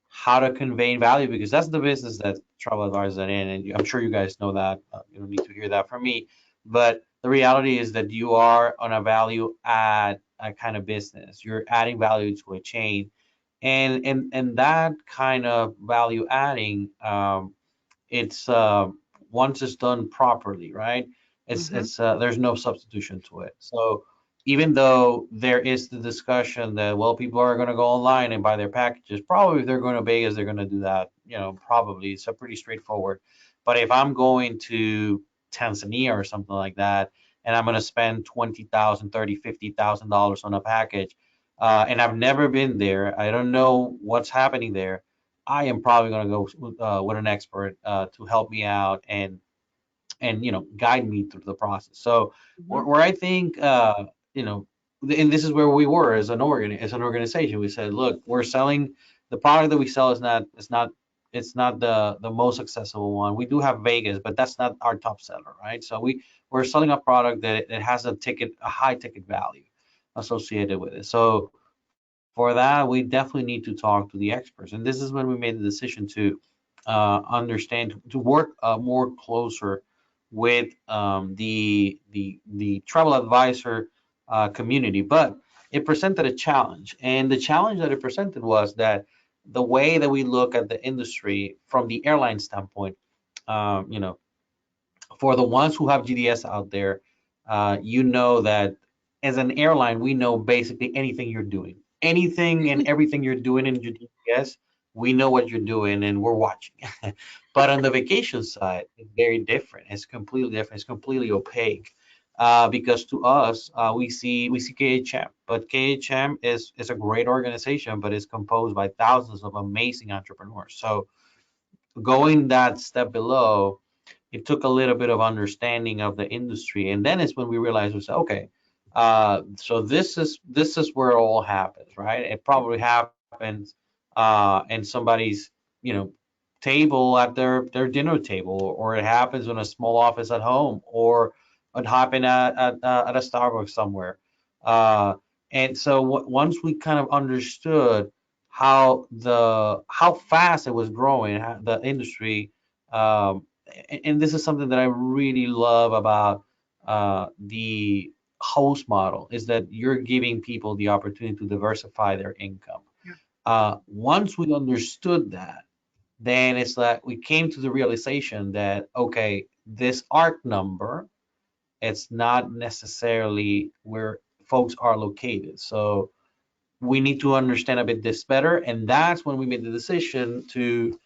[SPEAKER 5] how to convey value, because that's the business that travel advisors are in, and I'm sure you guys know that. You don't need to hear that from me, but the reality is that you are on a value add kind of business. You're adding value to a chain, and that kind of value adding, it's once it's done properly, right?
[SPEAKER 1] Hmm.
[SPEAKER 5] It's there's no substitution to it. So even though there is the discussion that, well, people are going to go online and buy their packages, probably if they're going to Vegas, they're going to do that. Probably it's a pretty straightforward. But if I'm going to Tanzania or something like that, and I'm going to spend $20,000, $30,000, $50,000 on a package, and I've never been there, I don't know what's happening there. I am probably going to go with an expert to help me out and guide me through the process. So
[SPEAKER 1] Hmm.
[SPEAKER 5] where I think you know and this is where we were as an organization. We said, look, we're selling the product that we sell is not it's not the most accessible one. We do have Vegas, but that's not our top seller, right? So we're selling a product that has a high ticket value associated with it. So for that, we definitely need to talk to the experts, and this is when we made the decision to understand, to work more closer with the travel advisor community. But it presented a challenge, and the challenge that it presented was that the way that we look at the industry from the airline standpoint, um, you know, for the ones who have GDS out there, that as an airline, we know basically anything you're doing, anything and everything you're doing in your GDS. We know what you're doing and we're watching. But on the vacation side, it's very different. It's completely different. It's completely opaque. Because to us, we see KHM, but KHM is a great organization, but it's composed by thousands of amazing entrepreneurs. So going that step below, it took a little bit of understanding of the industry, and then it's when we realized, we said, okay, so this is where it all happens, right? It probably happens in somebody's table at their dinner table, or it happens in a small office at home, or it happened at a Starbucks somewhere. Uh, and so once we kind of understood how fast it was growing, the industry, um, and this is something that I really love about the host model, is that you're giving people the opportunity to diversify their income. Once we understood that, then it's like we came to the realization that, okay, this ARC number, it's not necessarily where folks are located. So we need to understand a bit this better, and that's when we made the decision to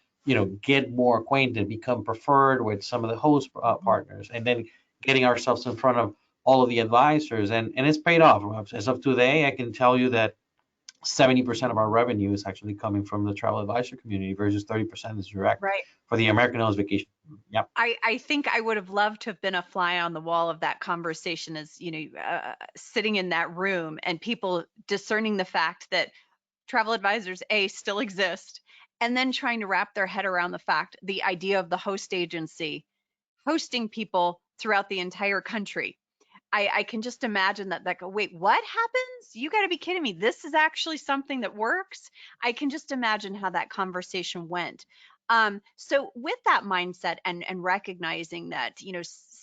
[SPEAKER 5] get more acquainted, become preferred with some of the host partners, and then getting ourselves in front of all of the advisors, and it's paid off. As of today, I can tell you that 70% of our revenue is actually coming from the travel advisor community versus 30% is direct
[SPEAKER 1] Right.
[SPEAKER 5] for the American Hills Vacation. Yep.
[SPEAKER 1] I think I would have loved to have been a fly on the wall of that conversation, as sitting in that room and people discerning the fact that travel advisors still exist, and then trying to wrap their head around the idea of the host agency hosting people throughout the entire country. I can just imagine that go, wait, what happens? You got to be kidding me. This is actually something that works. I can just imagine how that conversation went. So with that mindset and recognizing that,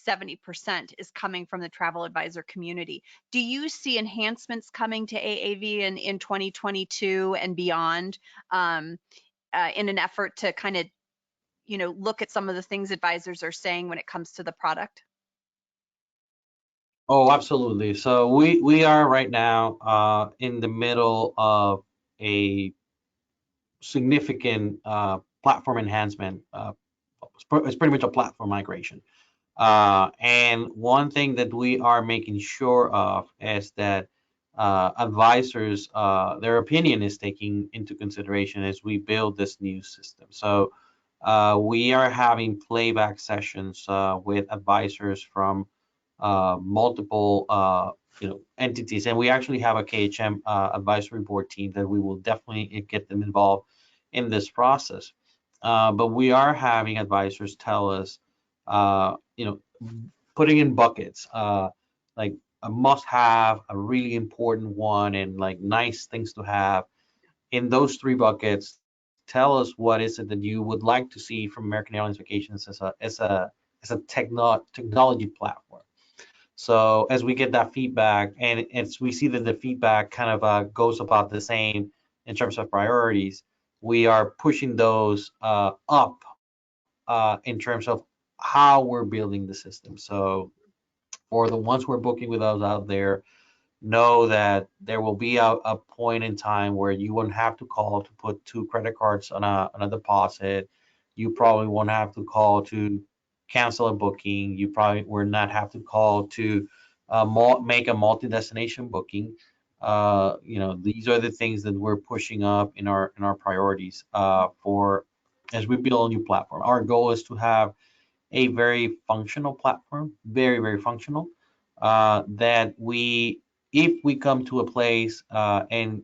[SPEAKER 1] 70% is coming from the travel advisor community, do you see enhancements coming to AAV in 2022 and beyond, in an effort to kind of, look at some of the things advisors are saying when it comes to the product?
[SPEAKER 5] Oh, absolutely. So we are right now in the middle of a significant platform enhancement. It's pretty much a platform migration. And one thing that we are making sure of is that advisors, their opinion is taken into consideration as we build this new system. So we are having playback sessions with advisors from multiple entities, and we actually have a KHM advisory board team that we will definitely get them involved in this process. But we are having advisors tell us, putting in buckets, like a must-have, a really important one, and like nice things to have. In those three buckets, tell us what is it that you would like to see from American Airlines Vacations as a technology platform. So as we get that feedback, and as we see that the feedback kind of goes about the same in terms of priorities, we are pushing those up in terms of how we're building the system. So for the ones who are booking with us out there, know that there will be a point in time where you won't have to call to put 2 credit cards on a deposit. You probably won't have to call to cancel a booking. You probably will not have to call to make a multi-destination booking. These are the things that we're pushing up in our priorities for as we build a new platform. Our goal is to have a very functional platform, very, very functional, that if we come to a place, and,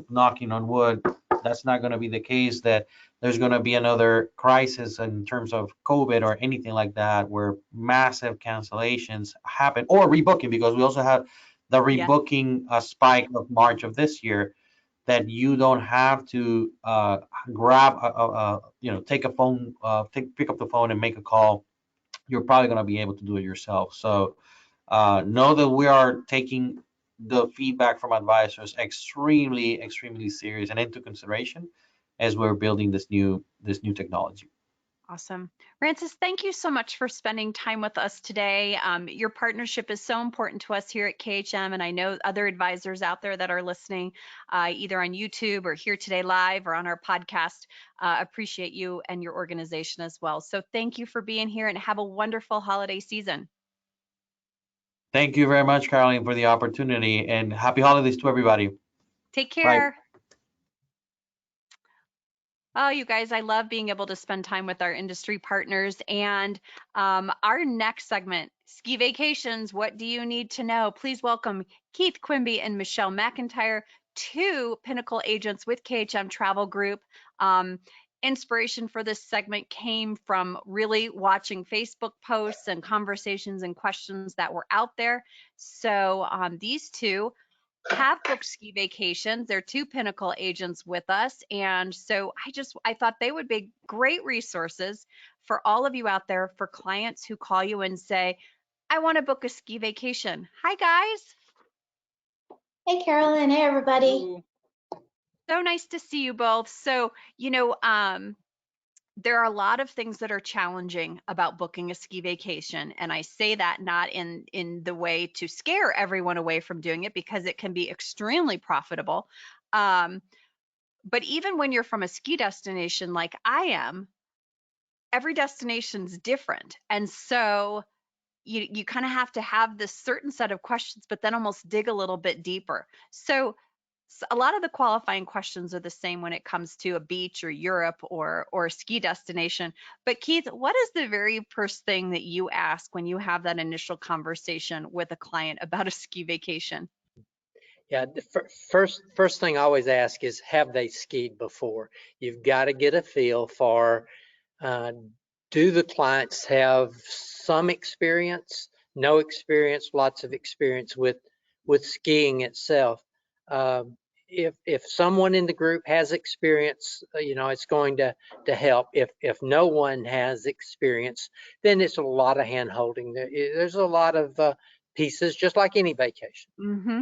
[SPEAKER 5] knocking on wood, that's not going to be the case, that there's going to be another crisis in terms of COVID or anything like that, where massive cancellations happen, or rebooking, because we also have the rebooking spike of March of this year, that you don't have to grab, take a phone, pick up the phone and make a call. You're probably going to be able to do it yourself. So know that we are taking the feedback from advisors extremely, extremely serious and into consideration as we're building this new technology.
[SPEAKER 1] Awesome. Ranses, thank you so much for spending time with us today. Your partnership is so important to us here at KHM, and I know other advisors out there that are listening, either on YouTube or here today live or on our podcast, appreciate you and your organization as well. So thank you for being here, and have a wonderful holiday season.
[SPEAKER 5] Thank you very much, Carolyn, for the opportunity, and happy holidays to everybody.
[SPEAKER 1] Take care.
[SPEAKER 5] Bye.
[SPEAKER 1] Oh, you guys, I love being able to spend time with our industry partners. And our next segment, Ski Vacations, What Do You Need to Know? Please welcome Keith Quimby and Michele McIntyre, 2 Pinnacle agents with KHM Travel Group. Inspiration for this segment came from really watching Facebook posts and conversations and questions that were out there. So these 2 have booked ski vacations. They're 2 Pinnacle agents with us. And so I thought they would be great resources for all of you out there, for clients who call you and say, I want to book a ski vacation. Hi, guys.
[SPEAKER 6] Hey, Carolyn. Hey, everybody.
[SPEAKER 1] So nice to see you both. So, there are a lot of things that are challenging about booking a ski vacation. And I say that not in the way to scare everyone away from doing it, because it can be extremely profitable. But even when you're from a ski destination like I am, every destination's different. And so you kind of have to have this certain set of questions, but then almost dig a little bit deeper. So a lot of the qualifying questions are the same when it comes to a beach or Europe or a ski destination. But Keith, what is the very first thing that you ask when you have that initial conversation with a client about a ski vacation?
[SPEAKER 7] Yeah, the first thing I always ask is, have they skied before? You've got to get a feel for, do the clients have some experience? no experience, lots of experience with skiing itself. If someone in the group has experience, it's going to help. If no one has experience, then it's a lot of hand holding. There's a lot of pieces, just like any vacation.
[SPEAKER 1] Mm-hmm.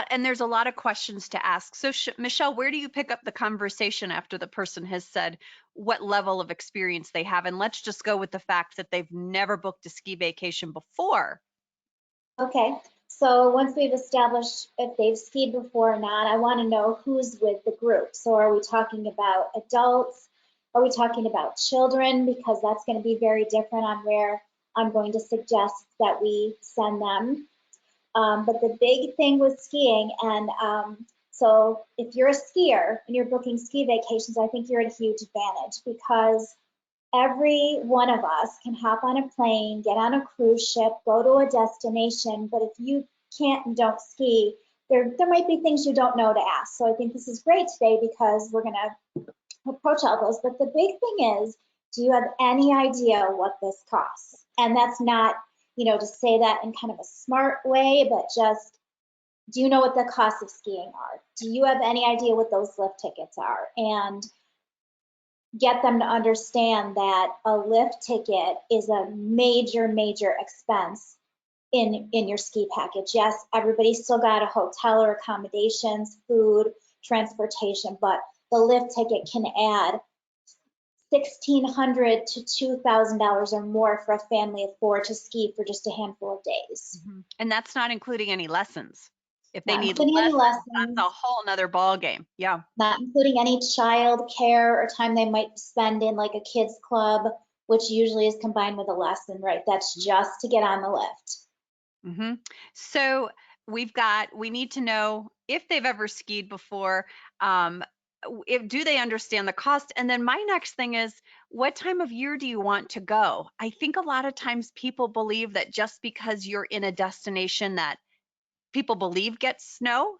[SPEAKER 1] And there's a lot of questions to ask. So Michele, where do you pick up the conversation after the person has said what level of experience they have? And let's just go with the fact that they've never booked a ski vacation before.
[SPEAKER 6] Okay, so once we've established if they've skied before or not, I want to know who's with the group. So are we talking about adults? Are we talking about children? Because that's going to be very different on where I'm going to suggest that we send them. But the big thing with skiing, and so if you're a skier and you're booking ski vacations, I think you're at a huge advantage because every one of us can hop on a plane, get on a cruise ship, go to a destination, but if you can't and don't ski, there might be things you don't know to ask. So I think this is great today because we're going to approach all those. But the big thing is, do you have any idea what this costs? And that's not, to say that in kind of a smart way, but just, do you know what the costs of skiing are? Do you have any idea what those lift tickets are? And get them to understand that a lift ticket is a major, major expense in your ski package. Yes, everybody's still got a hotel or accommodations, food, transportation, but the lift ticket can add $1,600 to $2,000 or more for a family of 4 to ski for just a handful of days.
[SPEAKER 1] Mm-hmm. And that's not including any lessons. If they
[SPEAKER 6] Not
[SPEAKER 1] need
[SPEAKER 6] including any
[SPEAKER 1] lessons,
[SPEAKER 6] lessons.
[SPEAKER 1] that's a whole nother ball game. Yeah.
[SPEAKER 6] Not including any child care or time they might spend in like a kids club, which usually is combined with a lesson, right? That's just to get on the lift.
[SPEAKER 1] Mm-hmm. So we need to know if they've ever skied before, do they understand the cost? And then my next thing is, what time of year do you want to go? I think a lot of times people believe that just because you're in a destination that people believe gets snow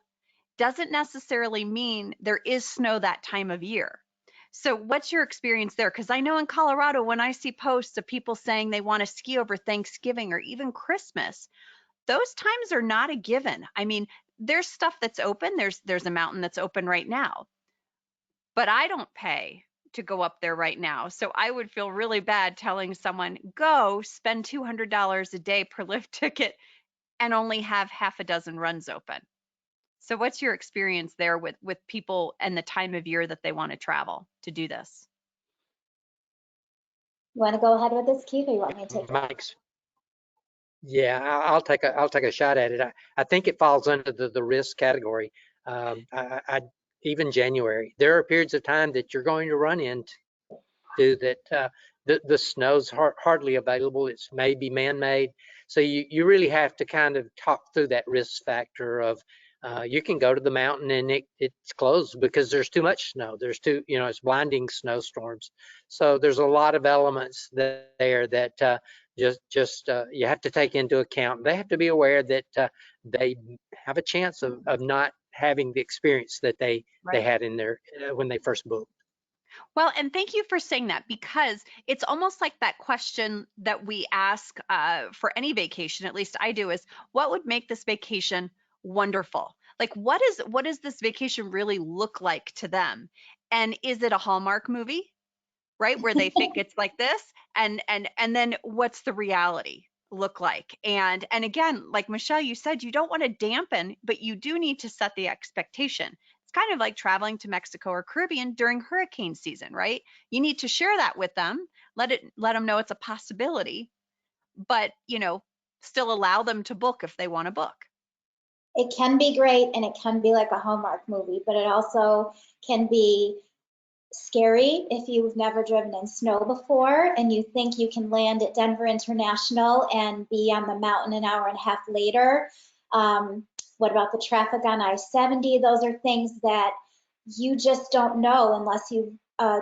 [SPEAKER 1] doesn't necessarily mean there is snow that time of year. So what's your experience there? Because I know in Colorado, when I see posts of people saying they want to ski over Thanksgiving or even Christmas, those times are not a given. I mean, there's stuff that's open. There's a mountain that's open right now, but I don't pay to go up there right now. So I would feel really bad telling someone, go spend $200 a day per lift ticket and only have half a dozen runs open. So what's your experience there with people and the time of year that they want to travel to do this?
[SPEAKER 6] You want to go ahead with this, Keith, or you want me to take it?
[SPEAKER 7] Mike's. Yeah, I'll take a shot at it. I think it falls under the risk category. Even January, there are periods of time that you're going to run into that the snow's hardly available. It's maybe man-made. So you really have to kind of talk through that risk factor of you can go to the mountain and it's closed because there's too much snow. There's it's blinding snowstorms. So there's a lot of elements there that just you have to take into account. They have to be aware that they have a chance of not having the experience that they had in there when they first booked.
[SPEAKER 1] Well, and thank you for saying that, because it's almost like that question that we ask for any vacation, at least I do, is what would make this vacation wonderful? Like, what does this vacation really look like to them? And is it a Hallmark movie, right, where they think it's like this? And then what's the reality look like? And again, like Michele, you said, you don't want to dampen, but you do need to set the expectation. Kind of like traveling to Mexico or Caribbean during hurricane season, right? You need to share that with them, let them know it's a possibility, but still allow them to book if they want to book.
[SPEAKER 6] It can be great and it can be like a Hallmark movie, but it also can be scary if you've never driven in snow before and you think you can land at Denver International and be on the mountain an hour and a half later. What about the traffic on I-70? Those are things that you just don't know unless you've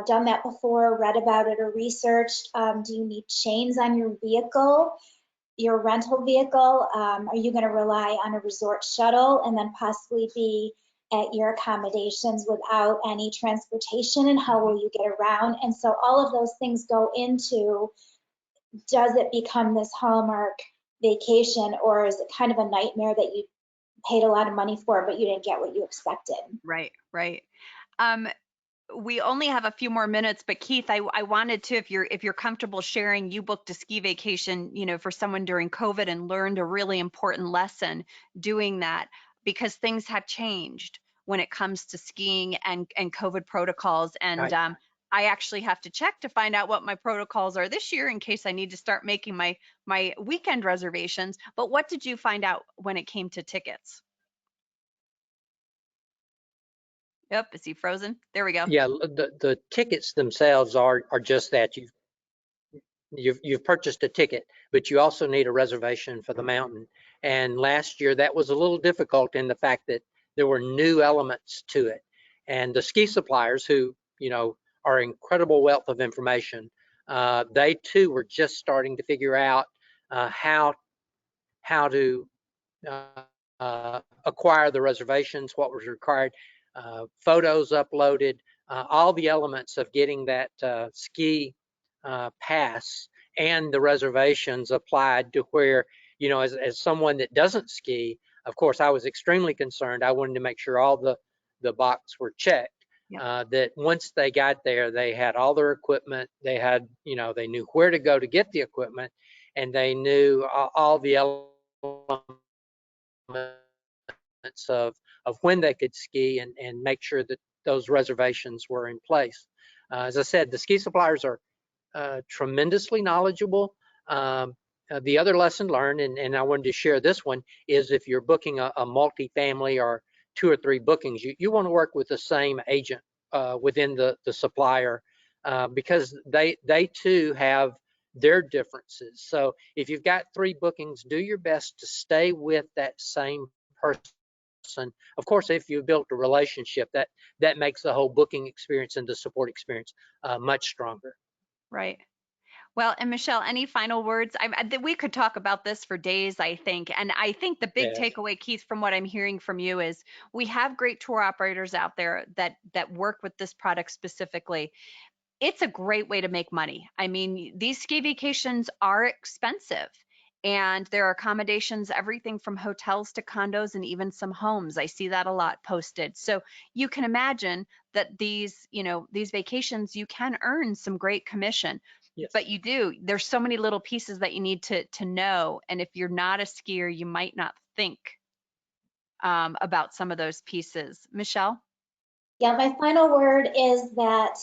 [SPEAKER 6] done that before, read about it, or researched. Do you need chains on your vehicle, your rental vehicle? Are you going to rely on a resort shuttle and then possibly be at your accommodations without any transportation? And how will you get around? And so all of those things go into, does it become this Hallmark vacation, or is it kind of a nightmare that you paid a lot of money for, but you didn't get what you expected?
[SPEAKER 1] Right, right. We only have a few more minutes, but Keith, I wanted to, if you're comfortable sharing, you booked a ski vacation, for someone during COVID and learned a really important lesson doing that, because things have changed when it comes to skiing and COVID protocols. And
[SPEAKER 7] Right.
[SPEAKER 1] I actually have to check to find out what my protocols are this year in case I need to start making my weekend reservations. But what did you find out when it came to tickets? Yep, is he frozen? There we go.
[SPEAKER 7] Yeah, the tickets themselves are just that. You've purchased a ticket, but you also need a reservation for the mountain. And last year that was a little difficult in the fact that there were new elements to it. And the ski suppliers, who are incredible wealth of information, they too were just starting to figure out how to acquire the reservations, what was required, photos uploaded, all the elements of getting that ski pass and the reservations applied to where, as someone that doesn't ski, of course, I was extremely concerned. I wanted to make sure all the boxes were checked. Yep. That once they got there, they had all their equipment. They had, they knew where to go to get the equipment, and they knew all the elements of when they could ski and make sure that those reservations were in place. As I said, the ski suppliers are tremendously knowledgeable. The other lesson learned, and I wanted to share this one, is if you're booking a multi-family or 2 or 3 bookings, you want to work with the same agent within the supplier, because they too have their differences. So if you've got 3 bookings, do your best to stay with that same person. Of course, if you've built a relationship, that makes the whole booking experience and the support experience much stronger.
[SPEAKER 1] Right. Well, and Michele, any final words? We could talk about this for days, I think. And I think the big takeaway, Keith, from what I'm hearing from you is we have great tour operators out there that work with this product specifically. It's a great way to make money. I mean, these ski vacations are expensive, and there are accommodations, everything from hotels to condos and even some homes. I see that a lot posted. So you can imagine that these vacations, you can earn some great commission. Yes. But there's so many little pieces that you need to know. And if you're not a skier, you might not think about some of those pieces. Michele?
[SPEAKER 6] Yeah, my final word is that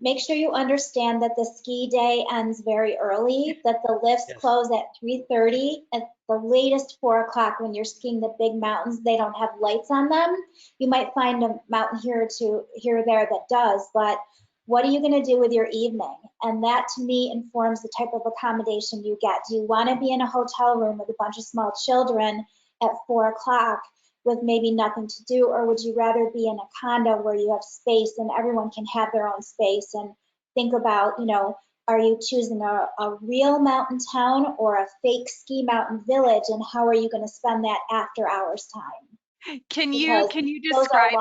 [SPEAKER 6] make sure you understand that the ski day ends very early, that the lifts close at 3:30, at the latest 4 o'clock. When you're skiing the big mountains, they don't have lights on them. You might find a mountain here or there that does, but what are you going to do with your evening? And that to me informs the type of accommodation you get. Do you want to be in a hotel room with a bunch of small children at 4 o'clock with maybe nothing to do, or would you rather be in a condo where you have space and everyone can have their own space? And think about, are you choosing a real mountain town or a fake ski mountain village, and how are you going to spend that after hours time?
[SPEAKER 1] Can you describe?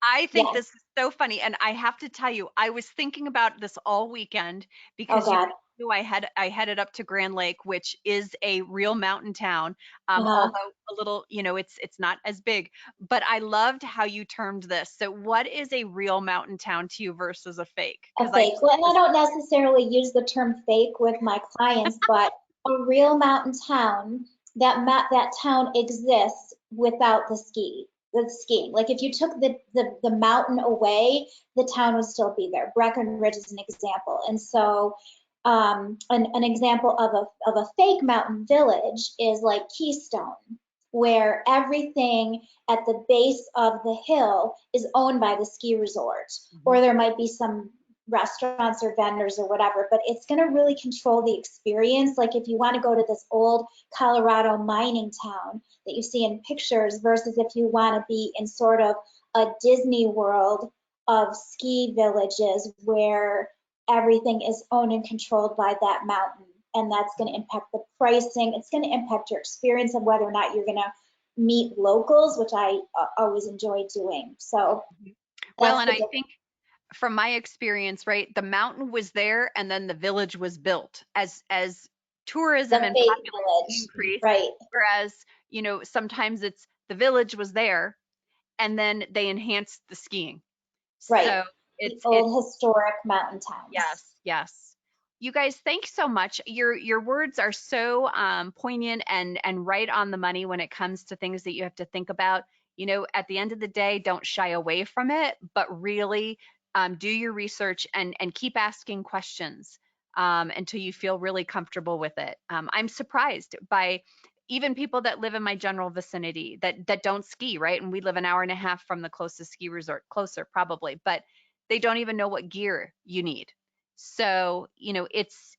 [SPEAKER 1] I think
[SPEAKER 6] Yes.
[SPEAKER 1] this is so funny, and I have to tell you, I was thinking about this all weekend because I headed up to Grand Lake, which is a real mountain town, although a little, it's not as big. But I loved how you termed this. So, what is a real mountain town to you versus a fake?
[SPEAKER 6] A fake. Well, and I don't necessarily use the term fake with my clients, but a real mountain town, that town exists without the skiing. Like if you took the mountain away, the town would still be there. Breckenridge is an example. And so an example of a fake mountain village is like Keystone, where everything at the base of the hill is owned by the ski resort. Or there might be some restaurants or vendors or whatever, but it's going to really control the experience. Like if you want to go to this old Colorado mining town that you see in pictures versus if you want to be in sort of a Disney World of ski villages where everything is owned and controlled by that mountain. And that's going to impact the pricing. It's going to impact your experience of whether or not you're going to meet locals, which I always enjoy doing. So,
[SPEAKER 1] well, and I think from my experience, right, the mountain was there and then the village was built as tourism
[SPEAKER 6] The
[SPEAKER 1] and
[SPEAKER 6] fake
[SPEAKER 1] population
[SPEAKER 6] village,
[SPEAKER 1] increase,
[SPEAKER 6] right?
[SPEAKER 1] whereas, you know, sometimes it's the village was there and then they enhanced the skiing.
[SPEAKER 6] Right.
[SPEAKER 1] So
[SPEAKER 6] The
[SPEAKER 1] it's
[SPEAKER 6] old historic mountain towns.
[SPEAKER 1] yes, yes. You guys, thanks so much. Your words are so poignant and right on the money when it comes to things that you have to think about. You know, at the end of the day, don't shy away from it, but really do your research and keep asking questions until you feel really comfortable with it. I'm surprised by even people that live in my general vicinity that don't ski, right? And we live an hour and a half from the closest ski resort, closer probably, but they don't even know what gear you need. So, you know, it's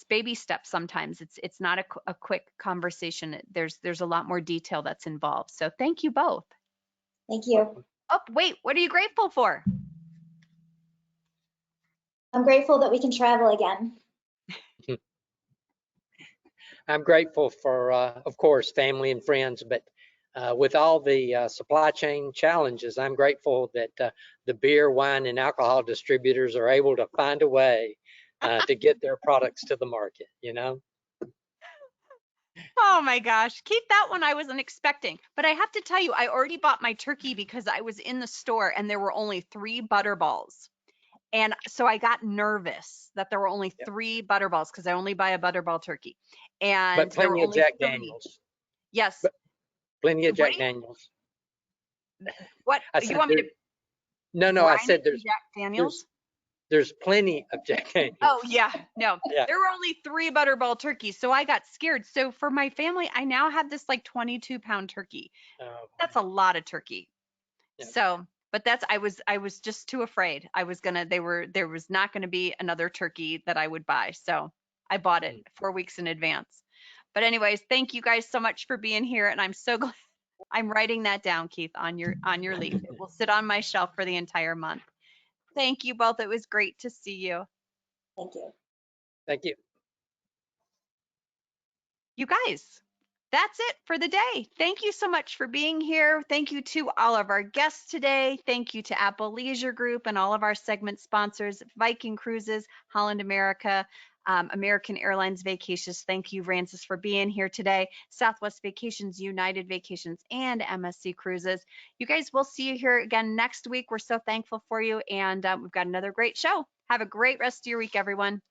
[SPEAKER 1] baby steps sometimes. It's not a quick conversation. There's a lot more detail that's involved. So thank you both.
[SPEAKER 6] Thank you.
[SPEAKER 1] Oh, wait, what are you grateful for?
[SPEAKER 6] I'm grateful that we can travel again.
[SPEAKER 7] I'm grateful for, of course, family and friends, but with all the supply chain challenges, I'm grateful that the beer, wine, and alcohol distributors are able to find a way to get their products to the market, you know?
[SPEAKER 1] Oh my gosh, Keith, that one I wasn't expecting. But I have to tell you, I already bought my turkey because I was in the store and there were only 3 butterballs. And so I got nervous that there were only 3 butterballs because I only buy a butterball turkey. And
[SPEAKER 7] But
[SPEAKER 1] there were
[SPEAKER 7] plenty of
[SPEAKER 1] only
[SPEAKER 7] Jack
[SPEAKER 1] 3.
[SPEAKER 7] Daniels.
[SPEAKER 1] Yes.
[SPEAKER 7] But plenty of
[SPEAKER 1] What
[SPEAKER 7] Jack Daniels.
[SPEAKER 1] what
[SPEAKER 7] I
[SPEAKER 1] you
[SPEAKER 7] said
[SPEAKER 1] want me to
[SPEAKER 7] no, I
[SPEAKER 1] brine
[SPEAKER 7] said
[SPEAKER 1] it in Jack Daniels?
[SPEAKER 7] there's plenty of Jack Daniels.
[SPEAKER 1] Oh yeah, no.
[SPEAKER 7] Yeah.
[SPEAKER 1] There were only 3 butterball turkeys, so I got scared. So for my family, I now have this like 22-pound turkey. That's a lot of turkey.
[SPEAKER 7] Yeah.
[SPEAKER 1] So, but that's I was just too afraid. I was gonna there was not gonna be another turkey that I would buy. So I bought it 4 weeks in advance. But anyways, thank you guys so much for being here, and I'm so glad. I'm writing that down, Keith, on your leaf. It will sit on my shelf for the entire month. Thank you both. It was great to see you.
[SPEAKER 6] Thank you.
[SPEAKER 7] Thank you.
[SPEAKER 1] You guys, that's it for the day. Thank you so much for being here. Thank you to all of our guests today. Thank you to Apple Leisure Group and all of our segment sponsors, Viking Cruises, Holland America, American Airlines Vacations. Thank you, Ranses, for being here today. Southwest Vacations, United Vacations, and MSC Cruises. You guys, we'll see you here again next week. We're so thankful for you, and we've got another great show. Have a great rest of your week, everyone.